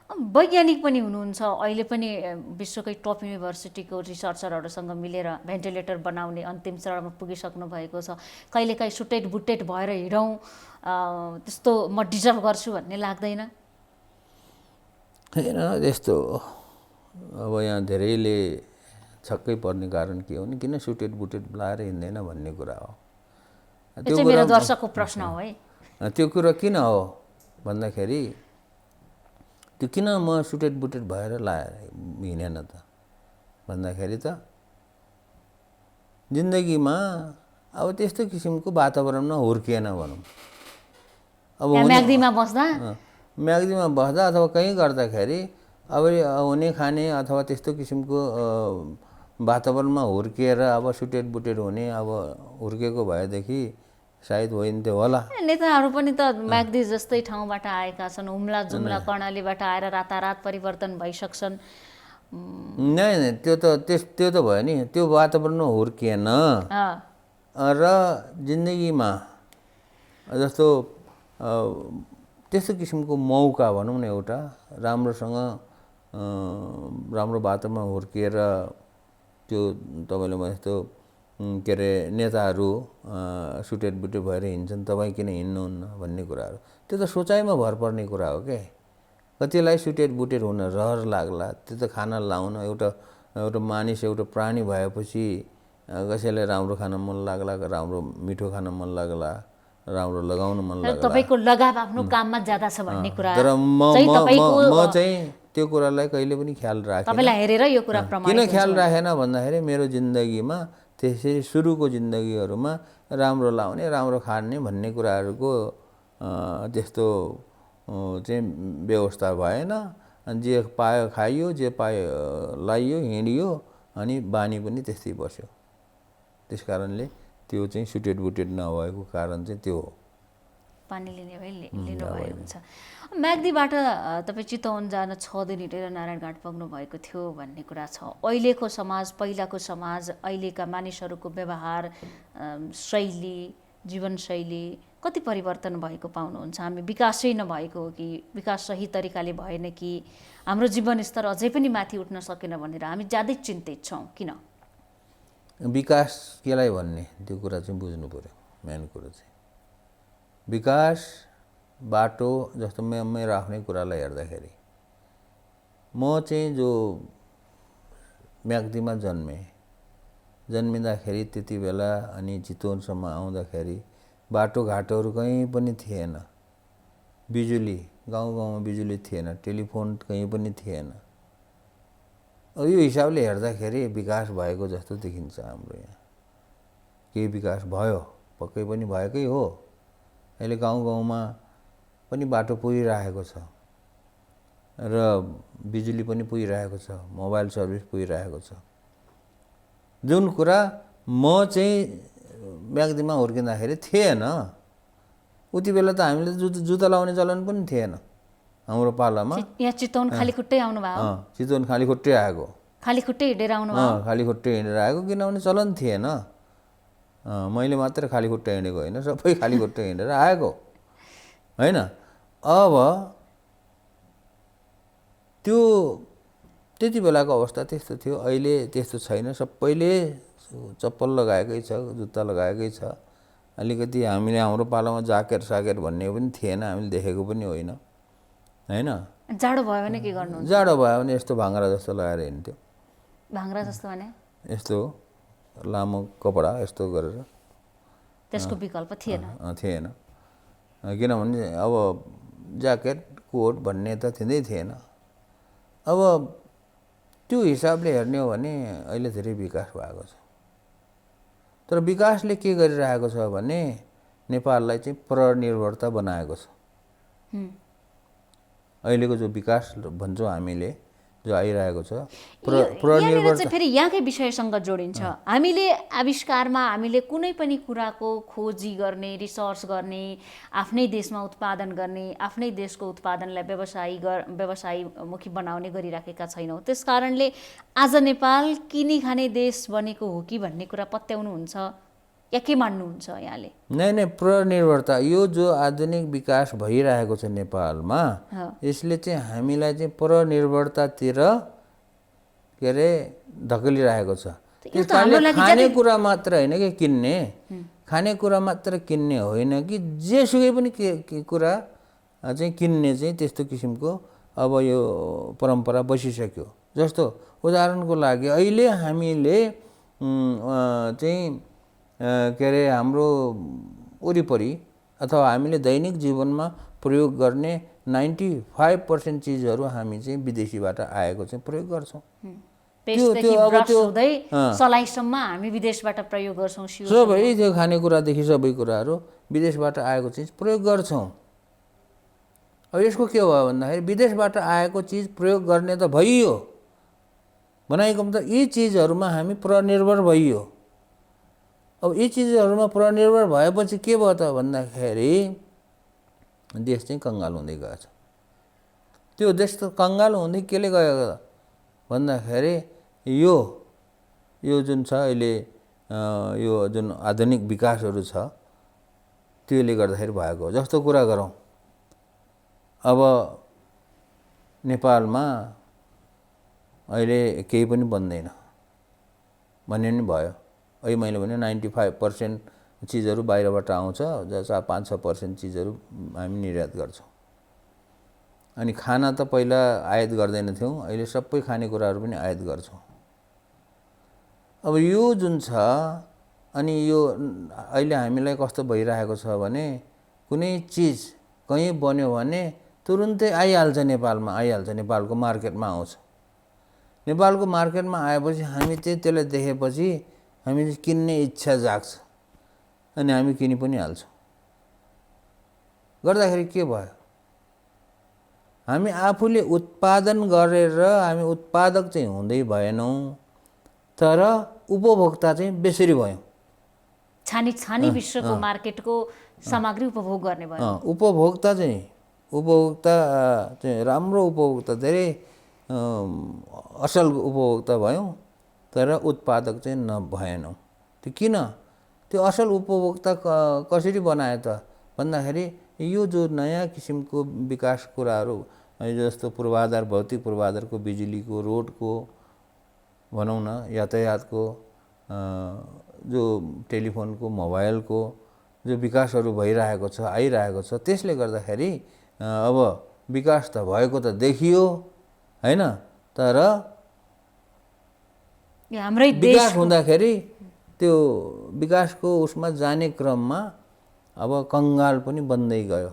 Speaker 1: वैज्ञानिक पनि हुनुहुन्छ, अहिले पनि विश्वकै टप युनिभर्सिटीको रिसर्चरहरूसँग मिलेर भेन्टिलेटर बनाउने अन्तिम चरणमा पुगिसक्नु भएको छ। कहिलेकाहीँ सुटेड बुटेड भएर हिँडौँ त्यस्तो म डिजर्भ गर्छु भन्ने लाग्दैन?
Speaker 2: होइन, त्यस्तो अब यहाँ धेरैले छक्कै पर्ने कारण के हो नि, किन सुटेड बुटेड लाएर हिँड्दैन भन्ने कुरा हो।
Speaker 1: त्यो मेरो दर्शकको प्रश्न हो है।
Speaker 2: त्यो कुरा किन हो भन्दाखेरि त्यो किन म सुटेड बुटेड भएर लाएर हिँडेन त भन्दाखेरि त जिन्दगीमा अब त्यस्तो किसिमको वातावरणमा हुर्किएन भनौँ। अब
Speaker 1: म्याग्दीमा
Speaker 2: बस्दा अथवा कहीँ गर्दाखेरि अब हुने खाने अथवा त्यस्तो किसिमको वातावरणमा हुर्किएर अब सुटेड बुटेड हुने अब हुर्केको भएदेखि सायद होइन्थ्यो होला।
Speaker 1: नेताहरू पनि त म्याग्दी जस्तै ठाउँबाट आएका छन्, हुम्ला जुम्ला कर्णालीबाट आएर रातारात परिवर्तन भइसक्छन्।
Speaker 2: नै त्यो त भयो नि, त्यो वातावरणमा हुर्किएन र जिन्दगीमा जस्तो त्यस्तो किसिमको मौका भनौँ न, एउटा राम्रोसँग राम्रो वातावरणमा हुर्किएर त्यो तपाईँले भने जस्तो के अरे नेताहरू सुटेड बुटेड भएर हिँड्छन्, तपाईँ किन हिँड्नुहुन्न भन्ने कुराहरू त्यो त सोचाइमा भर पर्ने कुरा हो क्या। कतिलाई सुटेड बुटेड हुन रहर लाग्ला, त्यो त खाना लाउन एउटा मानिस एउटा प्राणी भएपछि कसैलाई राम्रो खान मन लाग्ला, राम्रो मिठो खान मन लाग्ला, राम्रो लगाउन मन लाग्ला।
Speaker 1: तपाईको लगाव आफ्नो काममा ज्यादा छ भन्ने कुरा।
Speaker 2: तर म चाहिँ त्यो कुरालाई कहिले पनि ख्याल राखेन।
Speaker 1: तपाईलाई हेरेर यो कुरा प्रमाणित
Speaker 2: किन ख्याल राखेन भन्दाखेरि मेरो जिन्दगीमा त्यसरी सुरुको जिन्दगीहरूमा राम्रो लाउने, राम्रो खाने भन्ने कुराहरूको त्यस्तो चाहिँ व्यवस्था भएन। अनि जे पायो खाइयो, जे पायो लाइयो, हिँडियो, अनि बानी पनि त्यस्तै बस्यो। त्यस कारणले त्यो चाहिँ सुटेड बुटेड नभएको कारण चाहिँ त्यो हो।
Speaker 1: पानी लिने भए लिनुभएको हुन्छ। म्याग्दीबाट तपाईँ चितवन जान 6 दिन हिँडेर नारायणघाट पुग्नु भएको थियो भन्ने कुरा छ। अहिलेको समाज, पहिलाको समाज, अहिलेका मानिसहरूको व्यवहार शैली, जीवनशैली कति परिवर्तन भएको पाउनुहुन्छ? हामी विकासै नभएको हो कि विकास सही तरिकाले भएन कि हाम्रो जीवनस्तर अझै पनि माथि उठ्न सकेन भनेर हामी ज्यादै चिन्तित छौँ? किन?
Speaker 2: विकास केलाई भन्ने त्यो कुरा चाहिँ बुझ्नु पर्यो। मेन कुरो चाहिँ विकास बाटो जस्तो मेरो आफ्नै कुरालाई हेर्दाखेरि म चाहिँ जो म्याग्दीमा जन्मिँदाखेरि त्यति बेला अनि चितवनसम्म आउँदाखेरि बाटोघाटोहरू कहीँ पनि थिएन। बिजुली गाउँ गाउँमा बिजुली थिएन, टेलिफोन कहीँ पनि थिएन। अब यो हिसाबले हेर्दाखेरि विकास भएको जस्तो देखिन्छ हाम्रो यहाँ। केही विकास भयो, पक्कै पनि भएकै हो। अहिले गाउँ गाउँमा पनि बाटो पुगिरहेको छ र बिजुली पनि पुगिरहेको छ, मोबाइल सर्भिस पुगिरहेको छ। जुन कुरा म चाहिँ म्याग्दीमा हुर्किँदाखेरि थिएन, उति बेला त हामीले जुत्ता लाउने चलन पनि थिएन हाम्रो पालामा।
Speaker 1: यहाँ चितवन खाली खुट्टै आउनु भयो?
Speaker 2: चितवन खाली खुट्टै आएको,
Speaker 1: खाली खुट्टै हिँडेर आउनु भयो?
Speaker 2: खाली खुट्टै हिँडेर आएको, किनभने चलन थिएन। मैले मात्र खाली खुट्टा हिँडेको होइन, सबै खाली खुट्टा हिँडेर आएको होइन। अब त्यो त्यति बेलाको अवस्था त्यस्तो थियो। अहिले त्यस्तो छैन, सबैले चप्पल लगाएकै छ, जुत्ता लगाएकै छ। अलिकति हामीले हाम्रो पालामा ज्याकेट साकेट भन्ने पनि थिएन, हामीले देखेको पनि होइन होइन।
Speaker 1: जाडो भयो भने के गर्नु?
Speaker 2: जाडो भयो भने यस्तो भाङ्रा जस्तो लगाएर हिँड्थ्यो।
Speaker 1: भाङ्रा जस्तो भने
Speaker 2: यस्तो लामो कपडा यस्तो गरेर।
Speaker 1: त्यसको विकल्प थिएन?
Speaker 2: थिएन, किनभने अब ज्याकेट कोट भन्ने त थिँदै थिएन। अब त्यो हिसाबले हेर्ने हो भने अहिले धेरै विकास भएको छ। तर विकासले के गरिरहेको छ भने नेपाललाई चाहिँ परनिर्भरता बनाएको छ। अहिलेको जो विकास भन्छौँ हामीले, जो आइरहेको छ
Speaker 1: यहाँनिर चाहिँ फेरि यहाँकै विषयसँग जोडिन्छ। हामीले आविष्कारमा हामीले कुनै पनि कुराको खोजी गर्ने, रिसर्च गर्ने, आफ्नै देशमा उत्पादन गर्ने, आफ्नै देशको उत्पादनलाई व्यवसायीमुखी बनाउने गरिराखेका छैनौँ। त्यस कारणले आज नेपाल किनी खाने देश बनेको हो कि भन्ने कुरा पत्याउनुहुन्छ या के मान्नुहुन्छ यहाँले?
Speaker 2: नै परनिर्भरता, यो जो आधुनिक विकास भइरहेको छ नेपालमा, यसले चाहिँ हामीलाई चाहिँ परनिर्भरतातिर के अरे धकेलिरहेको छ। त्यस कारणले खानेकुरा मात्र होइन कि किन्ने, खानेकुरा मात्र किन्ने होइन कि जेसुकै पनि कुरा चाहिँ किन्ने चाहिँ त्यस्तो किसिमको अब यो परम्परा बसिसक्यो। जस्तो उदाहरणको लागि अहिले हामीले चाहिँ के अरे हाम्रो वरिपरि अथवा हामीले दैनिक जीवनमा प्रयोग गर्ने 95% चिजहरू हामी चाहिँ विदेशीबाट आएको चाहिँ प्रयोग गर्छौँ।
Speaker 1: सलाइसम्म हामी विदेशबाट प्रयोग गर्छौँ।
Speaker 2: सबै त्यो खानेकुरादेखि सबै कुराहरू विदेशबाट आएको चिज प्रयोग गर्छौँ। अब यसको के भयो भन्दाखेरि विदेशबाट आएको चिज प्रयोग गर्ने त भइयो, भनेको त यी चिजहरूमा हामी परनिर्भर भइयो। अब यी चिजहरूमा परनिर्भर भएपछि के भयो त भन्दाखेरि देश चाहिँ कङ्गाल हुँदै गएछ। त्यो देश त कङ्गाल हुँदै केले गयो भन्दाखेरि यो जुन छ अहिले यो जुन आधुनिक विकासहरू छ त्यसले गर्दाखेरि भएको हो। जस्तो कुरा गरौँ, अब नेपालमा अहिले केही पनि बन्दैन भन्ने पनि भयो। अहिले मैले भने 95% चिजहरू बाहिरबाट आउँछ, जसमा 5-6% चिजहरू हामी निर्यात गर्छौँ। अनि खाना त पहिला आयात गर्दैन थियौँ, अहिले सबै खानेकुराहरू पनि आयात गर्छौँ। अब यो जुन छ, अनि यो अहिले हामीलाई कस्तो भइरहेको छ भने कुनै चिज कहीँ बन्यो भने तुरुन्तै आइहाल्छ, नेपालमा आइहाल्छ, नेपालको मार्केटमा आउँछ। नेपालको मार्केटमा आएपछि हामी त्यसलाई देखेपछि हामी किन्ने इच्छा जाग्छ अनि हामी किनि पनि हाल्छौँ। गर्दाखेरि के भयो, हामी आफूले उत्पादन गरेर हामी उत्पादक चाहिँ हुँदै भएनौँ, तर उपभोक्ता चाहिँ बेसरी भयौँ।
Speaker 1: छानी विश्वको मार्केटको सामग्री उपभोग गर्ने भयो।
Speaker 2: उपभोक्ता चाहिँ राम्रो उपभोक्ता, धेरै असल उपभोक्ता भयौँ, तर उत्पादक चाहिँ नभएनौँ। त्यो किन? त्यो असल उपभोक्ता कसरी बनायो त भन्दाखेरि यो जो नयाँ किसिमको विकास कुराहरू जस्तो पूर्वाधार, भौतिक पूर्वाधारको, बिजुलीको, रोडको भनौँ न, यातायातको, जो टेलिफोनको, मोबाइलको जो विकासहरू भइरहेको छ, आइरहेको छ, त्यसले गर्दाखेरि अब विकास त भएको त देखियो होइन, तर विकास हुँदाखेरि त्यो विकासको उसमा जाने क्रममा अब कङ्गाल पनि बन्दै गयो।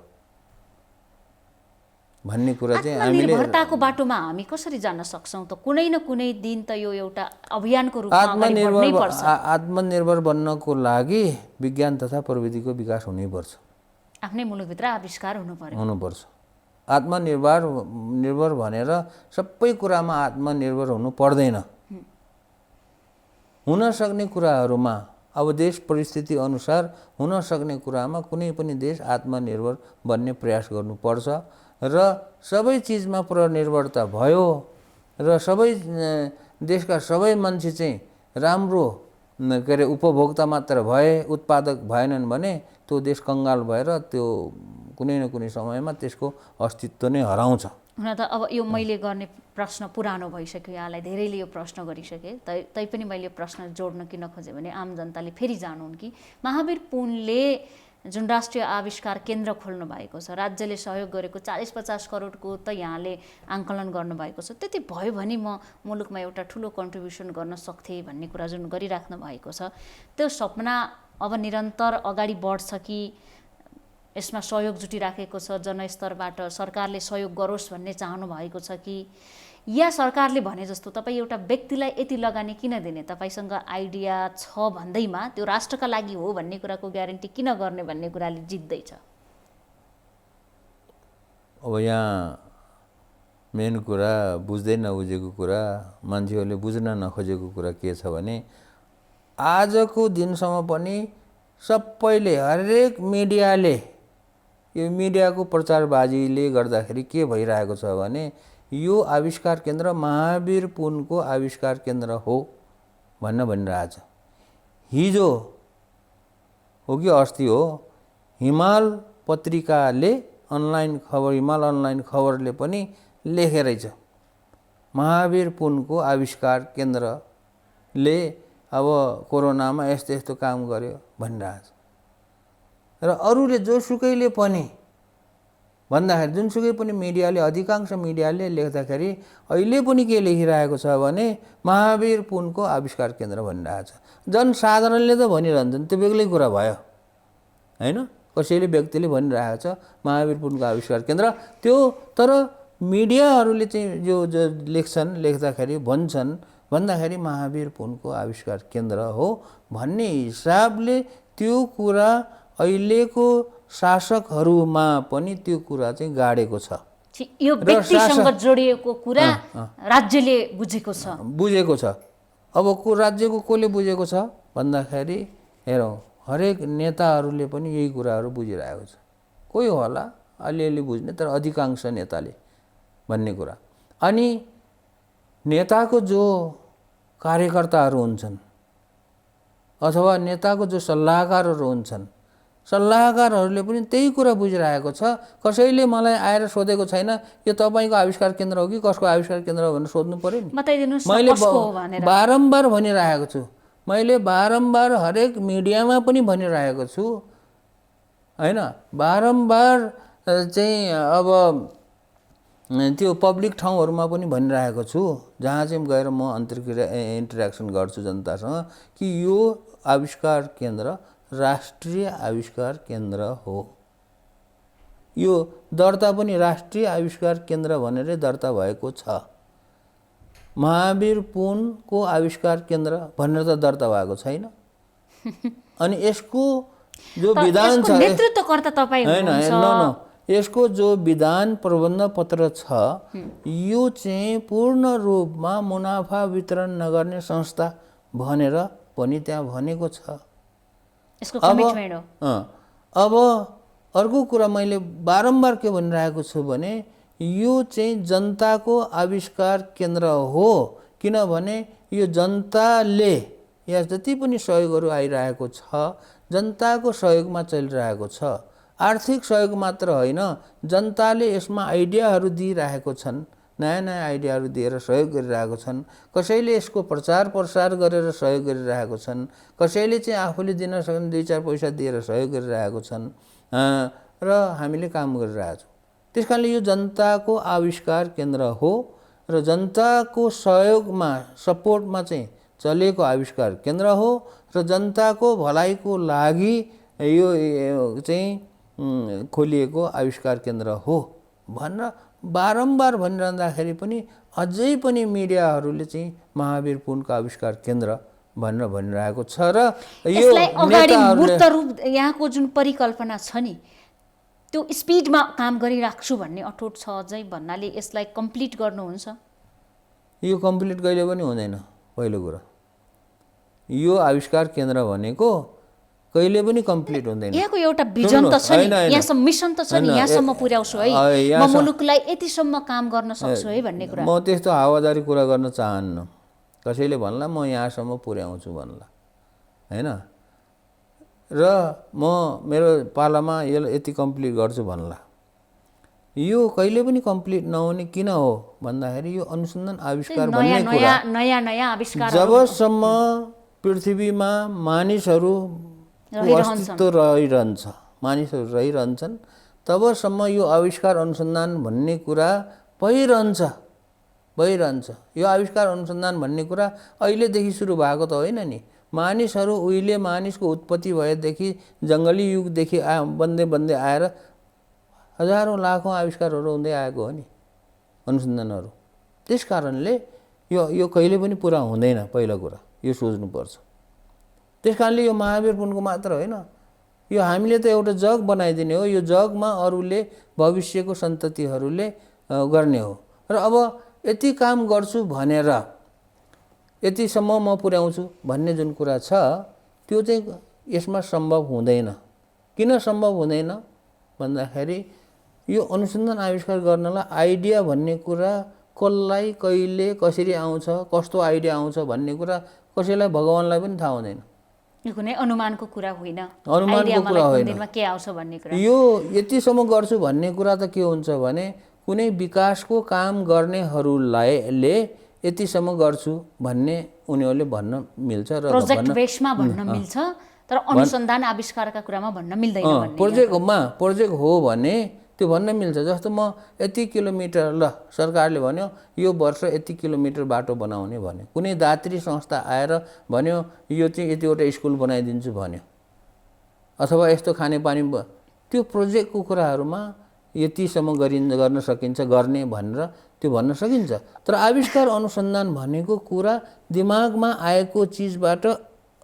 Speaker 2: भन्ने कुरा चाहिँ हामीले
Speaker 1: आत्मनिर्भरताको बाटोमा हामी कसरी जान सक्छौँ त? कुनै न कुनै दिन त यो एउटा अभियानको रूपमा अगाडि बढ्नै पर्छ।
Speaker 2: आत्मनिर्भर बन्नको लागि विज्ञान तथा प्रविधिको विकास हुनैपर्छ,
Speaker 1: आफ्नै मुलुकभित्र आविष्कार
Speaker 2: हुनुपर्छ। निर्भर भनेर सबै कुरामा आत्मनिर्भर हुनु पर्दैन। हुन सक्ने कुराहरूमा अब देश परिस्थिति अनुसार हुन सक्ने कुरामा कुनै पनि देश आत्मनिर्भर बन्ने प्रयास गर्नुपर्छ र सबै चिजमा परनिर्भरता भयो र सबै देशका सबै मान्छे चाहिँ राम्रो के अरे उपभोक्ता मात्र भए, उत्पादक भएनन् भने त्यो देश कङ्गाल भएर त्यो कुनै न कुनै समयमा त्यसको अस्तित्व नै हराउँछ।
Speaker 1: हुन त अब यो मैले गर्ने प्रश्न पुरानो भइसक्यो, यहाँलाई धेरैले यो प्रश्न गरिसके, तैपनि मैले यो प्रश्न जोड्न किन खोजेँ भने आम जनताले फेरि जानुन् कि महावीर पुनले जुन राष्ट्रिय आविष्कार केन्द्र खोल्नु भएको छ, राज्यले सहयोग गरेको 40-50 करोडको त यहाँले आङ्कलन गर्नुभएको छ, त्यति भयो भने म मुलुकमा एउटा ठुलो कन्ट्रिब्युसन गर्न सक्थेँ भन्ने कुरा जुन गरिराख्नु भएको छ, त्यो सपना अब निरन्तर अगाडि बढ्छ कि यसमा सहयोग जुटिराखेको छ जनस्तरबाट, सरकारले सहयोग गरोस् भन्ने चाहनु भएको छ कि या सरकारले भने जस्तो तपाईँ एउटा व्यक्तिलाई यति लगानी किन दिने, तपाईँसँग आइडिया छ भन्दैमा त्यो राष्ट्रका लागि हो भन्ने कुराको ग्यारेन्टी किन गर्ने भन्ने कुराले जित्दैछ?
Speaker 2: अब यहाँ मेन कुरा बुझ्दै नबुझेको कुरा, मान्छेहरूले बुझ्न नखोजेको कुरा के छ भने आजको दिनसम्म पनि सबैले हरेक मिडियाले यो मिडियाको प्रचारबाजीले गर्दाखेरि के भइरहेको छ भने यो आविष्कार केन्द्र महावीर पुनको आविष्कार केन्द्र हो भनिरहेछ। हिजो हो कि अस्ति हो हिमाल पत्रिकाले अनलाइन खबर, हिमाल अनलाइन खबरले पनि लेखेरै छ महावीर पुनको आविष्कार केन्द्रले अब कोरोनामा यस्तो यस्तो काम गर्यो भनिरहेछ। र अरूले जोसुकैले पनि भन्दाखेरि जुनसुकै पनि मिडियाले, अधिकांश मिडियाले लेख्दाखेरि अहिले पनि के लेखिरहेको छ भने महावीर पुनको आविष्कार केन्द्र भनिरहेछ। जनसाधारणले त भनिरहन्छन्, त्यो बेग्लै कुरा भयो होइन, कसैले व्यक्तिले भनिरहेको छ महावीर पुनको आविष्कार केन्द्र त्यो, तर मिडियाहरूले चाहिँ जो लेख्दाखेरि भन्दाखेरि महावीर पुनको आविष्कार केन्द्र हो भन्ने हिसाबले त्यो कुरा अहिलेको शासकहरूमा पनि त्यो कुरा चाहिँ गाडेको छ।
Speaker 1: यो व्यक्तिसँग जोडिएको कुरा राज्यले बुझेको छ।
Speaker 2: अब राज्यको कसले बुझेको छ भन्दाखेरि हेरौँ, हरेक नेताहरूले पनि यही कुराहरू बुझिरहेको छ। कोही होला अलिअलि बुझ्ने, तर अधिकांश नेताले भन्ने कुरा। अनि नेताको जो कार्यकर्ताहरू हुन्छन् अथवा नेताको जो सल्लाहकारहरू हुन्छन्, सल्लाहकारहरूले पनि त्यही कुरा बुझिरहेको छ। कसैले मलाई आएर सोधेको छैन यो तपाईँको आविष्कार केन्द्र हो कि कसको आविष्कार केन्द्र हो भनेर सोध्नु पर्यो नि। मैले बारम्बार भनिरहेको छु, मैले बारम्बार हरेक मिडियामा पनि भनिरहेको छु होइन, बारम्बार चाहिँ अब त्यो पब्लिक ठाउँहरूमा पनि भनिरहेको छु जहाँ चाहिँ गएर म इन्टरेक्सन गर्छु जनतासँग कि यो आविष्कार केन्द्र राष्ट्रिय आविष्कार केन्द्र हो। यो दर्ता पनि राष्ट्रिय आविष्कार केन्द्र भनेर दर्ता भएको छ। महावीर पुनको आविष्कार केन्द्र भनेर त दर्ता भएको छैन। अनि यसको जो विधान छ,
Speaker 1: नेतृत्वकर्ता तपाईँ हुनुहुन्छ,
Speaker 2: यसको जो विधान प्रबन्ध पत्र छ यो चाहिँ पूर्ण रूपमा मुनाफा वितरण नगर्ने संस्था भनेर पनि त्यहाँ भनेको छ। अब अर्को कुरा मैले बारम्बार के भनिरहेको छु भने यो चाहिँ जनताको आविष्कार केन्द्र हो, किनभने यो जनताले यहाँ जति पनि सहयोगहरू आइरहेको छ जनताको सहयोगमा चलिरहेको छ। आर्थिक सहयोग मात्र होइन, जनताले यसमा आइडियाहरू दिइरहेको छन्, नयाँ नयाँ आइडियाहरू दिएर सहयोग गरिरहेको छन्। कसैले यसको प्रचार प्रसार गरेर सहयोग गरिरहेको छन्, कसैले चाहिँ आफूले दिन सक्ने 2-4 पैसा दिएर सहयोग गरिरहेको छन् र हामीले काम गरिरहेछौँ। त्यस कारणले यो जनताको आविष्कार केन्द्र हो र जनताको सहयोगमा सपोर्टमा चाहिँ चलेको आविष्कार केन्द्र हो र जनताको भलाइको लागि यो चाहिँ खोलिएको आविष्कार केन्द्र हो भनेर बारम्बार भनिरहँदाखेरि पनि अझै पनि मिडियाहरूले चाहिँ महावीर पुनको आविष्कार केन्द्र भनेर भनिरहेको छ र यो
Speaker 1: यसलाई अगाडि
Speaker 2: नेताहरूले
Speaker 1: मूर्त रूप यहाँको जुन परिकल्पना छ नि त्यो स्पिडमा काम गरिराख्छु भन्ने अठोट छ अझै भन्नाले यसलाई कम्प्लिट गर्नुहुन्छ?
Speaker 2: यो कम्प्लिट कहिले पनि हुँदैन। पहिलो कुरा यो आविष्कार केन्द्र भनेको कहिले पनि कम्प्लिट हुँदैन।
Speaker 1: यहाँको एउटा भिजन त छ नि, यहाँसम्म मिसन त छ नि, यहाँसम्म पुर्याउँछु है, म मुलुकलाई यतिसम्म काम गर्न सक्छु है भन्ने कुरा।
Speaker 2: म त्यस्तो हावादारी कुरा गर्न चाहन्न। कसैले भन्ला म यहाँसम्म पुर्याउँछु भन्ला हैन, र म मेरो पालामा यति कम्प्लिट गर्छु भन्ला, यो कहिले पनि कम्प्लिट नहुने किन हो भन्दाखेरि यो अनुसन्धान आविष्कार भन्ने कुरा
Speaker 1: नयाँ आविष्कार
Speaker 2: जबसम्म पृथ्वीमा मानिसहरू अस्तित्व मानिसहरू रहिरहन्छन् तबसम्म यो आविष्कार अनुसन्धान भन्ने कुरा भइरहन्छ। यो आविष्कार अनुसन्धान भन्ने कुरा अहिलेदेखि सुरु भएको त होइन नि। मानिसहरू उहिले मानिसको उत्पत्ति भएदेखि जङ्गली युगदेखि बन्दै आएर हजारौँ लाखौँ आविष्कारहरू हुँदै आएको हो नि अनुसन्धानहरू। त्यस कारणले यो कहिले पनि पुरा हुँदैन। पहिलो कुरा यो सोच्नुपर्छ। त्यस कारणले यो महावीर पुनको मात्र होइन, यो हामीले त एउटा जग बनाइदिने हो। यो जगमा अरूले भविष्यको सन्ततिहरूले गर्ने हो। र अब यति काम गर्छु भनेर यतिसम्म म पुर्याउँछु भन्ने जुन कुरा छ त्यो चाहिँ यसमा सम्भव हुँदैन। किन सम्भव हुँदैन भन्दाखेरि यो अनुसन्धान आविष्कार गर्नलाई आइडिया भन्ने कुरा कसलाई कहिले कसरी आउँछ, कस्तो आइडिया आउँछ भन्ने कुरा कसैलाई भगवानलाई पनि थाहा हुँदैन।
Speaker 1: यो कुनै अनुमानको कुरा होइन,
Speaker 2: अनुमानको कुरा होइन।
Speaker 1: के आउँछ भन्ने कुरा
Speaker 2: यो यतिसम्म गर्छु भन्ने कुरा त के हुन्छ भने कुनै विकासको काम गर्नेहरूले यतिसम्म गर्छु भन्ने उनीहरूले भन्न मिल्छ र
Speaker 1: प्रोजेक्ट बेसमा भन्न मिल्छ, तर अनुसन्धान आविष्कारका कुरामा भन्न मिल्दैन भन्ने।
Speaker 2: प्रोजेक्ट हो भने त्यो भन्न मिल्छ। जस्तो म यति किलोमिटर, ल सरकारले भन्यो यो वर्ष यति किलोमिटर बाटो बनाउने भन्यो, कुनै दात्री संस्था आएर भन्यो यो चाहिँ यतिवटा स्कुल बनाइदिन्छु भन्यो, अथवा यस्तो खानेपानी, त्यो प्रोजेक्टको कुराहरूमा यतिसम्म गर्न सकिन्छ गर्ने भनेर त्यो भन्न सकिन्छ। तर आविष्कार अनुसन्धान भनेको कुरा दिमागमा आएको चिजबाट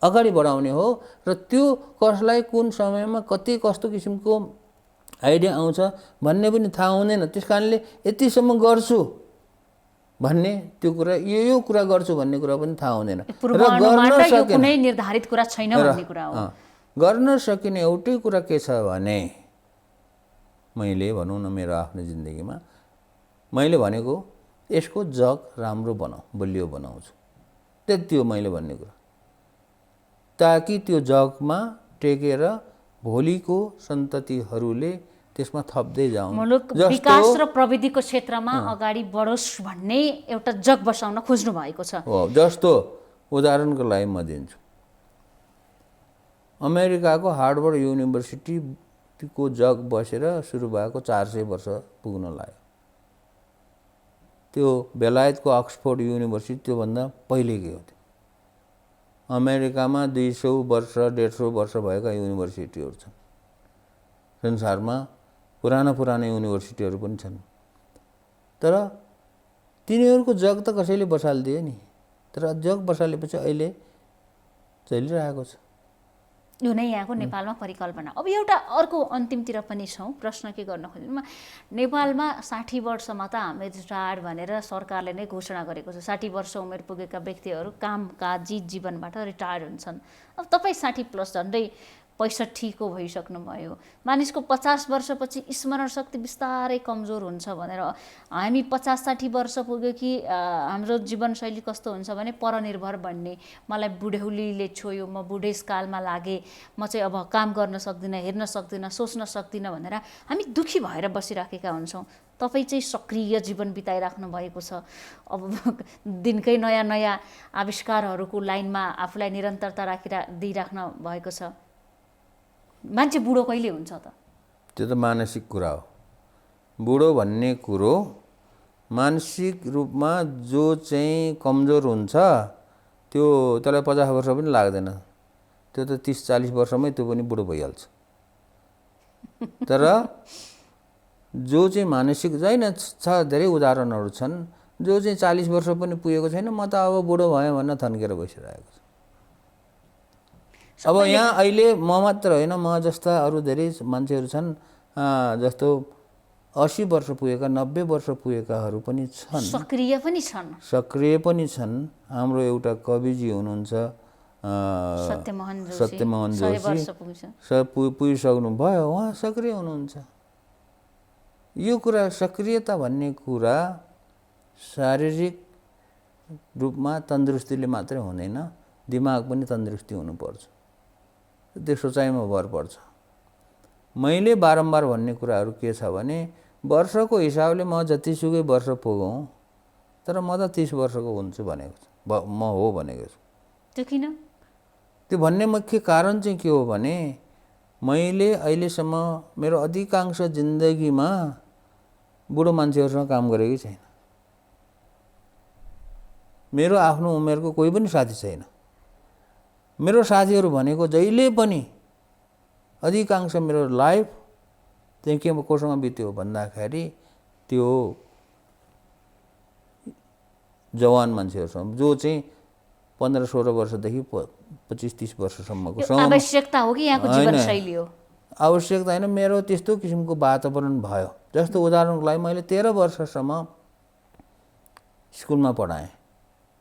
Speaker 2: अगाडि बढाउने हो र त्यो कसलाई कुन समयमा कति कस्तो किसिमको आइडिया आउँछ भन्ने पनि थाहा हुँदैन। त्यस कारणले यतिसम्म गर्छु भन्ने त्यो कुरा यो कुरा गर्छु भन्ने कुरा पनि थाहा हुँदैन र
Speaker 1: कुनै निर्धारित कुरा छैन भन्ने कुरा हो।
Speaker 2: गर्न सकिने एउटै कुरा के छ भने मैले भनौँ न मेरो आफ्नो जिन्दगीमा मैले भनेको यसको जग राम्रो बनाऊ, बलियो बनाउँछु, त्यति हो मैले भन्ने कुरा। ताकि त्यो जगमा टेकेर भोलिको सन्ततिहरूले त्यसमा थप्दै जाउन्।
Speaker 1: मुलुक विकास र प्रविधिको क्षेत्रमा अगाडि बढोस् भन्ने एउटा जग बसाउन खोज्नु भएको छ।
Speaker 2: जस्तो उदाहरणको लागि म दिन्छु, अमेरिकाको हार्वर्ड युनिभर्सिटीको जग बसेर सुरु भएको 400 वर्ष पुग्न लाग्यो। त्यो बेलायतको अक्सफोर्ड युनिभर्सिटी त्योभन्दा पहिलेकै हो। अमेरिकामा 200 वर्ष 150 वर्ष भएका युनिभर्सिटीहरू छन्। संसारमा पुराना युनिभर्सिटीहरू पनि छन्। तर तिनीहरूको जग त कसैले बसालिदियो नि। तर जग बसालेपछि अहिले चलिरहेको छ।
Speaker 1: यो नै यहाँको नेपालमा परिकल्पना। अब एउटा अर्को अन्तिमतिर पनि छौँ, प्रश्न के गर्न खोज्नु, नेपालमा 60 वर्षमा त हामी रिटायर्ड भनेर सरकारले नै घोषणा गरेको छ। 60 वर्ष उमेर पुगेका व्यक्तिहरू कामकाजी जीवनबाट रिटायर्ड हुन्छन्। अब तपाईँ 60+ झन्डै 65 को भइसक्नुभयो। मानिसको 50 वर्षपछि स्मरण शक्ति बिस्तारै कमजोर हुन्छ भनेर हामी 50-60 वर्ष पुग्यो कि हाम्रो जीवनशैली कस्तो हुन्छ भने परनिर्भर बन्ने, मलाई बुढौलीले छोयो, म बुढेसकालमा लागेँ, म चाहिँ अब काम गर्न सक्दिनँ, हेर्न सक्दिनँ, सोच्न सक्दिनँ भनेर हामी दुखी भएर बसिराखेका हुन्छौँ। तपाईँ चाहिँ सक्रिय जीवन बिताइराख्नु भएको छ। अब दिनकै नयाँ आविष्कारहरूको लाइनमा आफूलाई निरन्तरता दिइराख्नु भएको छ। मान्छे बुढो कहिले हुन्छ त?
Speaker 2: त्यो त मानसिक कुरा हो। बुढो भन्ने कुरो मानसिक रूपमा जो चाहिँ कमजोर हुन्छ त्यसलाई 50 वर्ष पनि लाग्दैन। त्यो त 30-40 वर्षमै त्यो पनि बुढो भइहाल्छ। तर जो चाहिँ मानसिक छैन छ धेरै उदाहरणहरू छन् जो चाहिँ 40 वर्ष पनि पुगेको छैन म त अब बुढो भएँ भन्न थन्केर बसिरहेको छ। अब यहाँ अहिले म मात्र होइन म जस्ता अरू धेरै मान्छेहरू छन् जस्तो 80 वर्ष पुगेका 90 वर्ष पुगेकाहरू पनि छन्, सक्रिय पनि छन्। हाम्रो एउटा कविजी हुनुहुन्छ सत्यमोहन जोशी पुगिसक्नु भयो, उहाँ सक्रिय हुनुहुन्छ। यो कुरा सक्रियता भन्ने कुरा शारीरिक रूपमा तन्दुरुस्तीले मात्रै हुँदैन, दिमाग पनि तन्दुरुस्ती हुनुपर्छ। त्यो सोचाइमा भर पर्छ। मैले बारम्बार भन्ने कुराहरू के छ भने वर्षको हिसाबले म जतिसुकै वर्ष पुगौँ तर म त 30 वर्षको हुन्छु भनेको छु, म हो भनेको छु।
Speaker 1: त्यो किन?
Speaker 2: त्यो भन्ने मुख्य कारण चाहिँ के हो भने मैले अहिलेसम्म मेरो अधिकांश जिन्दगीमा बुढो मान्छेहरूसँग काम गरेकै छैन। मेरो आफ्नो उमेरको कोही पनि साथी छैन। मेरो साथीहरू भनेको जहिले पनि अधिकांश मेरो लाइफ चाहिँ के कोसँग बित्यो भन्दाखेरि त्यो जवान मान्छेहरूसँग जो चाहिँ 15-16 वर्षदेखि 25-30 वर्षसम्मको
Speaker 1: आवश्यकता हो कि यहाँको जीवनशैली हो?
Speaker 2: आवश्यकता होइन, मेरो त्यस्तो किसिमको वातावरण भयो। जस्तो उदाहरणको लागि मैले 13 वर्षसम्म स्कुलमा पढाएँ।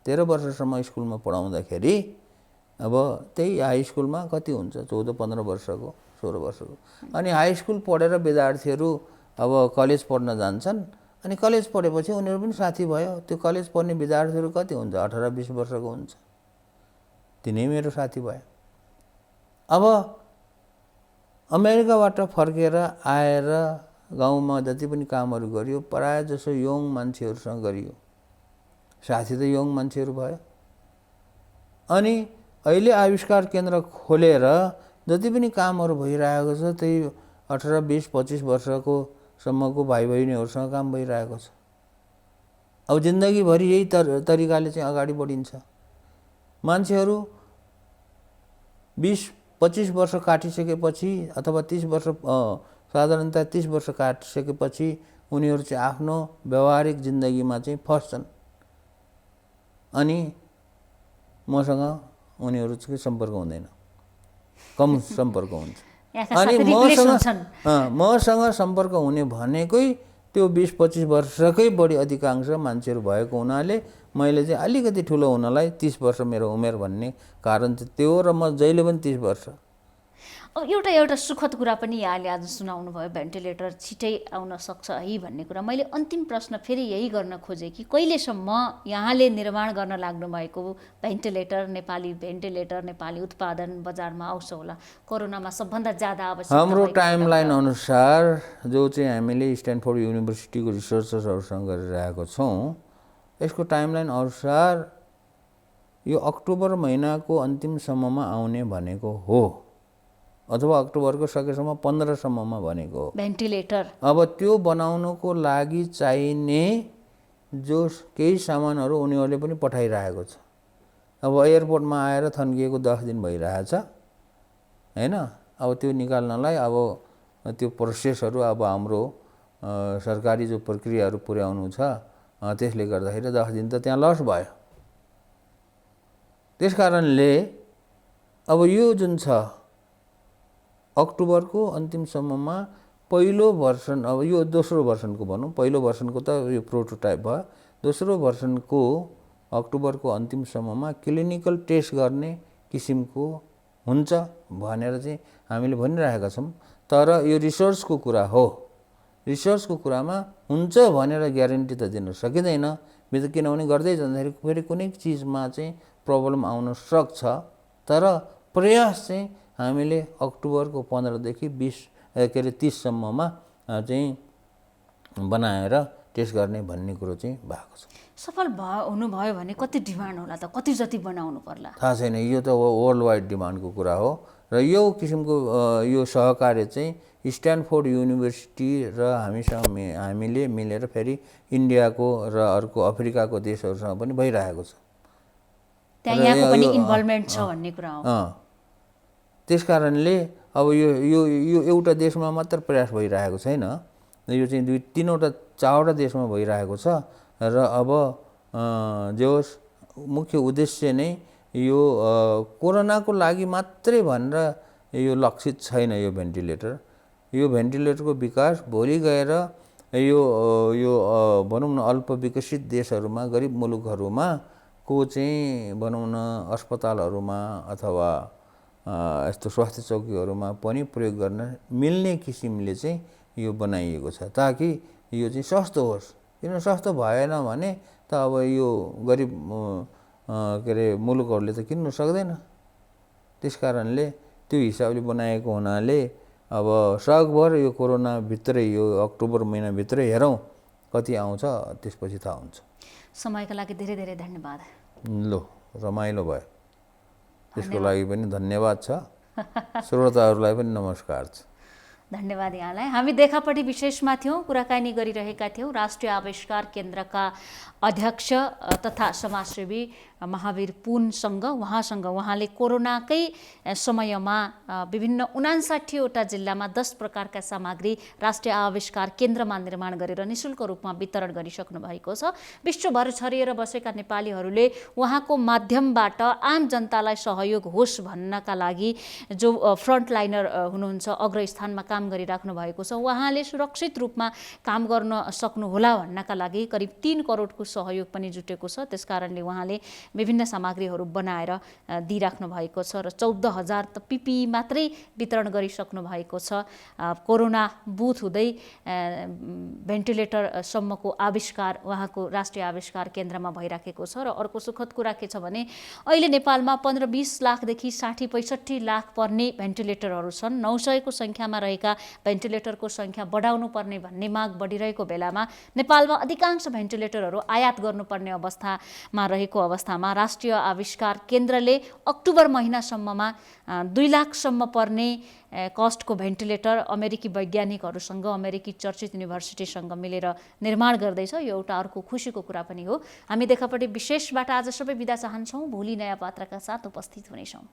Speaker 2: 13 वर्षसम्म स्कुलमा पढाउँदाखेरि अब त्यही हाई स्कुलमा कति हुन्छ 14-15 वर्षको 16 वर्षको, अनि हाई स्कुल पढेर विद्यार्थीहरू अब कलेज पढ्न जान्छन्। अनि कलेज पढेपछि उनीहरू पनि साथी भयो। त्यो कलेज पढ्ने विद्यार्थीहरू कति हुन्छ 18-20 वर्षको हुन्छ, तिनै मेरो साथी भयो। अब अमेरिकाबाट फर्केर आएर गाउँमा जति पनि कामहरू गरियो प्रायः जसो यङ मान्छेहरूसँग गरियो, साथी त यङ मान्छेहरू भयो। अनि अहिले आविष्कार केन्द्र खोलेर जति पनि कामहरू भइरहेको छ त्यही 18-20-25 वर्षको सम्मको भाइ बहिनीहरूसँग काम भइरहेको छ। अब जिन्दगीभरि यही तरिकाले चाहिँ अगाडि बढिन्छ। मान्छेहरू 20-25 वर्ष काटिसकेपछि अथवा 30 वर्ष साधारणतया 30 वर्ष काटिसकेपछि उनीहरू चाहिँ आफ्नो व्यवहारिक जिन्दगीमा चाहिँ फस्छन्। अनि मसँग उनीहरू चाहिँ सम्पर्क हुँदैन, कम सम्पर्क हुन्छ। अनि मसँग सम्पर्क हुने भनेकै त्यो 20-25 वर्षकै बढी अधिकांश मान्छेहरू भएको हुनाले मैले चाहिँ अलिकति ठुलो हुनलाई 30 वर्ष मेरो उमेर भन्ने कारण चाहिँ त्यो, र म जहिले पनि 30 वर्ष।
Speaker 1: एउटा सुखद कुरा पनि यहाँले आज सुनाउनु भयो, भेन्टिलेटर छिटै आउन सक्छ है भन्ने कुरा। मैले अन्तिम प्रश्न फेरि यही गर्न खोजेँ कि कहिलेसम्म यहाँले निर्माण गर्न लाग्नु भएको भेन्टिलेटर, नेपाली भेन्टिलेटर, नेपाली उत्पादन बजारमा आउँछ होला? कोरोनामा सबभन्दा ज्यादा आवश्यक
Speaker 2: हाम्रो टाइमलाइन अनुसार जो चाहिँ हामीले स्ट्यानफोर्ड युनिभर्सिटीको रिसर्चर्सहरूसँग गरिरहेको छौँ, यसको टाइमलाइन अनुसार यो अक्टोबर महिनाको अन्तिमसम्ममा आउने भनेको हो, अथवा अक्टोबरको सकेसम्म 15सम्ममा भनेको हो
Speaker 1: भेन्टिलेटर।
Speaker 2: अब त्यो बनाउनको लागि चाहिने जो केही सामानहरू उनीहरूले पनि पठाइरहेको छ। अब एयरपोर्टमा आएर थन्किएको 10 दिन भइरहेछ हैन। अब त्यो निकाल्नलाई अब त्यो प्रोसेसहरू अब हाम्रो सरकारी जो प्रक्रियाहरू पुर्याउनु छ त्यसले गर्दाखेरि 10 दिन त त्यहाँ लस भयो। त्यसकारणले अब यो जुन छ अक्टोबरको अन्तिमसम्ममा पहिलो भर्सन, अब यो दोस्रो भर्सनको भनौँ, पहिलो भर्सनको त यो प्रोटोटाइप भयो, दोस्रो भर्सनको अक्टोबरको अन्तिमसम्ममा क्लिनिकल टेस्ट गर्ने किसिमको हुन्छ भनेर चाहिँ हामीले भनिरहेका छौँ। तर यो रिसर्चको कुरा हो, रिसर्चको कुरामा हुन्छ भनेर ग्यारेन्टी त दिन सकिँदैन, किनभने गर्दै जाँदाखेरि फेरि कुनै चिजमा चाहिँ प्रब्लम आउन सक्छ। तर प्रयास चाहिँ हामीले अक्टोबरको 15देखि 30सम्ममा चाहिँ बनाएर टेस्ट गर्ने भन्ने कुरो चाहिँ भएको छ।
Speaker 1: सफल हुनुभयो भने कति डिमान्ड होला त? कति जति बनाउनु पर्ला?
Speaker 2: थाहा छैन, यो त वर्ल्ड वाइड डिमान्डको कुरा हो। र यो किसिमको यो सहकार्य चाहिँ स्ट्यानफोर्ड युनिभर्सिटी र हामीले मिलेर फेरि इन्डियाको र अर्को अफ्रिकाको देशहरूसँग पनि भइरहेको छ।
Speaker 1: त्यहाँ यहाँको पनि इन्भल्भमेन्ट छ भन्ने कुरा हो।
Speaker 2: त्यसकारणले अब यो एउटा देशमा मात्र प्रयास भइरहेको छैन, यो चाहिँ 2-3वटा 4वटा देशमा भइरहेको छ र अब जे होस् मुख्य उद्देश्य नै यो कोरोनाको लागि मात्रै भनेर यो लक्षित छैन। यो भेन्टिलेटरको विकास भोलि गएर यो भनौँ न अल्प विकसित देशहरूमा, गरिब मुलुकहरूमा को चाहिँ भनौँ न अस्पतालहरूमा अथवा यस्तो स्वास्थ्य चौकीहरूमा पनि प्रयोग गर्न मिल्ने किसिमले चाहिँ यो बनाइएको छ, ताकि यो चाहिँ सस्तो होस्। किन सस्तो भएन भने त अब यो गरिब के अरे मुलुकहरूले त किन्नु सक्दैन। त्यस कारणले त्यो हिसाबले बनाएको हुनाले अब सकभर यो कोरोनाभित्रै, यो अक्टोबर महिनाभित्रै हेरौँ कति आउँछ, त्यसपछि थाहा हुन्छ।
Speaker 1: समयका लागि धेरै धेरै धन्यवाद।
Speaker 2: लो, रमाइलो भयो। त्यसको लागि पनि धन्यवाद छ। श्रोताहरूलाई पनि नमस्कार छ।
Speaker 1: धन्यवाद यहाँलाई। हामी देखापट्टि विशेषमा थियौँ, कुराकानी गरिरहेका थियौँ राष्ट्रिय आविष्कार केन्द्रका अध्यक्ष तथा समाजसेवी महावीर पुनसँग। उहाँले कोरोनाकै समयमा विभिन्न 59वटा जिल्लामा 10 प्रकारका सामग्री राष्ट्रिय आविष्कार केन्द्रमा निर्माण गरेर निशुल्क रूपमा वितरण गरिसक्नु भएको छ। विश्वभर छरिएर बसेका नेपालीहरूले उहाँको माध्यमबाट आम जनतालाई सहयोग होस् भन्नका लागि जो फ्रन्टलाइनर हुनुहुन्छ, अग्रस्थानमा काम गरिराख्नु भएको छ, उहाँले सुरक्षित रूपमा काम गर्न सक्नुहोला भन्नका लागि करिब 3 करोडको सहयोग पनि जुटेको छ। त्यसकारणले उहाँले विभिन्न सामग्रीहरू बनाएर दिइराख्नु भएको छ र 14,000 त पिपिई मात्रै वितरण गरिसक्नु भएको छ। कोरोना बुथ हुँदै भेन्टिलेटरसम्मको आविष्कार उहाँको राष्ट्रिय आविष्कार केन्द्रमा भइराखेको छ। र अर्को सुखद कुरा के छ भने अहिले नेपालमा 15-20 लाखदेखि 60-65 लाख पर्ने भेन्टिलेटरहरू छन्। 900 को सङ्ख्यामा रहेका भेन्टिलेटरको सङ्ख्या बढाउनु पर्ने भन्ने माग बढिरहेको बेलामा नेपालमा अधिकांश भेन्टिलेटरहरू आयात गर्नुपर्ने अवस्थामा रहेको अवस्थामा राष्ट्रिय आविष्कार केन्द्रले अक्टोबर महिनासम्ममा 2 लाखसम्म पर्ने कस्टको भेन्टिलेटर अमेरिकी वैज्ञानिकहरूसँग, अमेरिकी चर्चित युनिभर्सिटीसँग मिलेर निर्माण गर्दैछ। यो एउटा अर्को खुसीको कुरा पनि हो। हामी देखापट्टि विशेषबाट आज सबै बिदा चाहन्छौँ। भोलि नयाँ पात्रका साथ उपस्थित हुनेछौँ।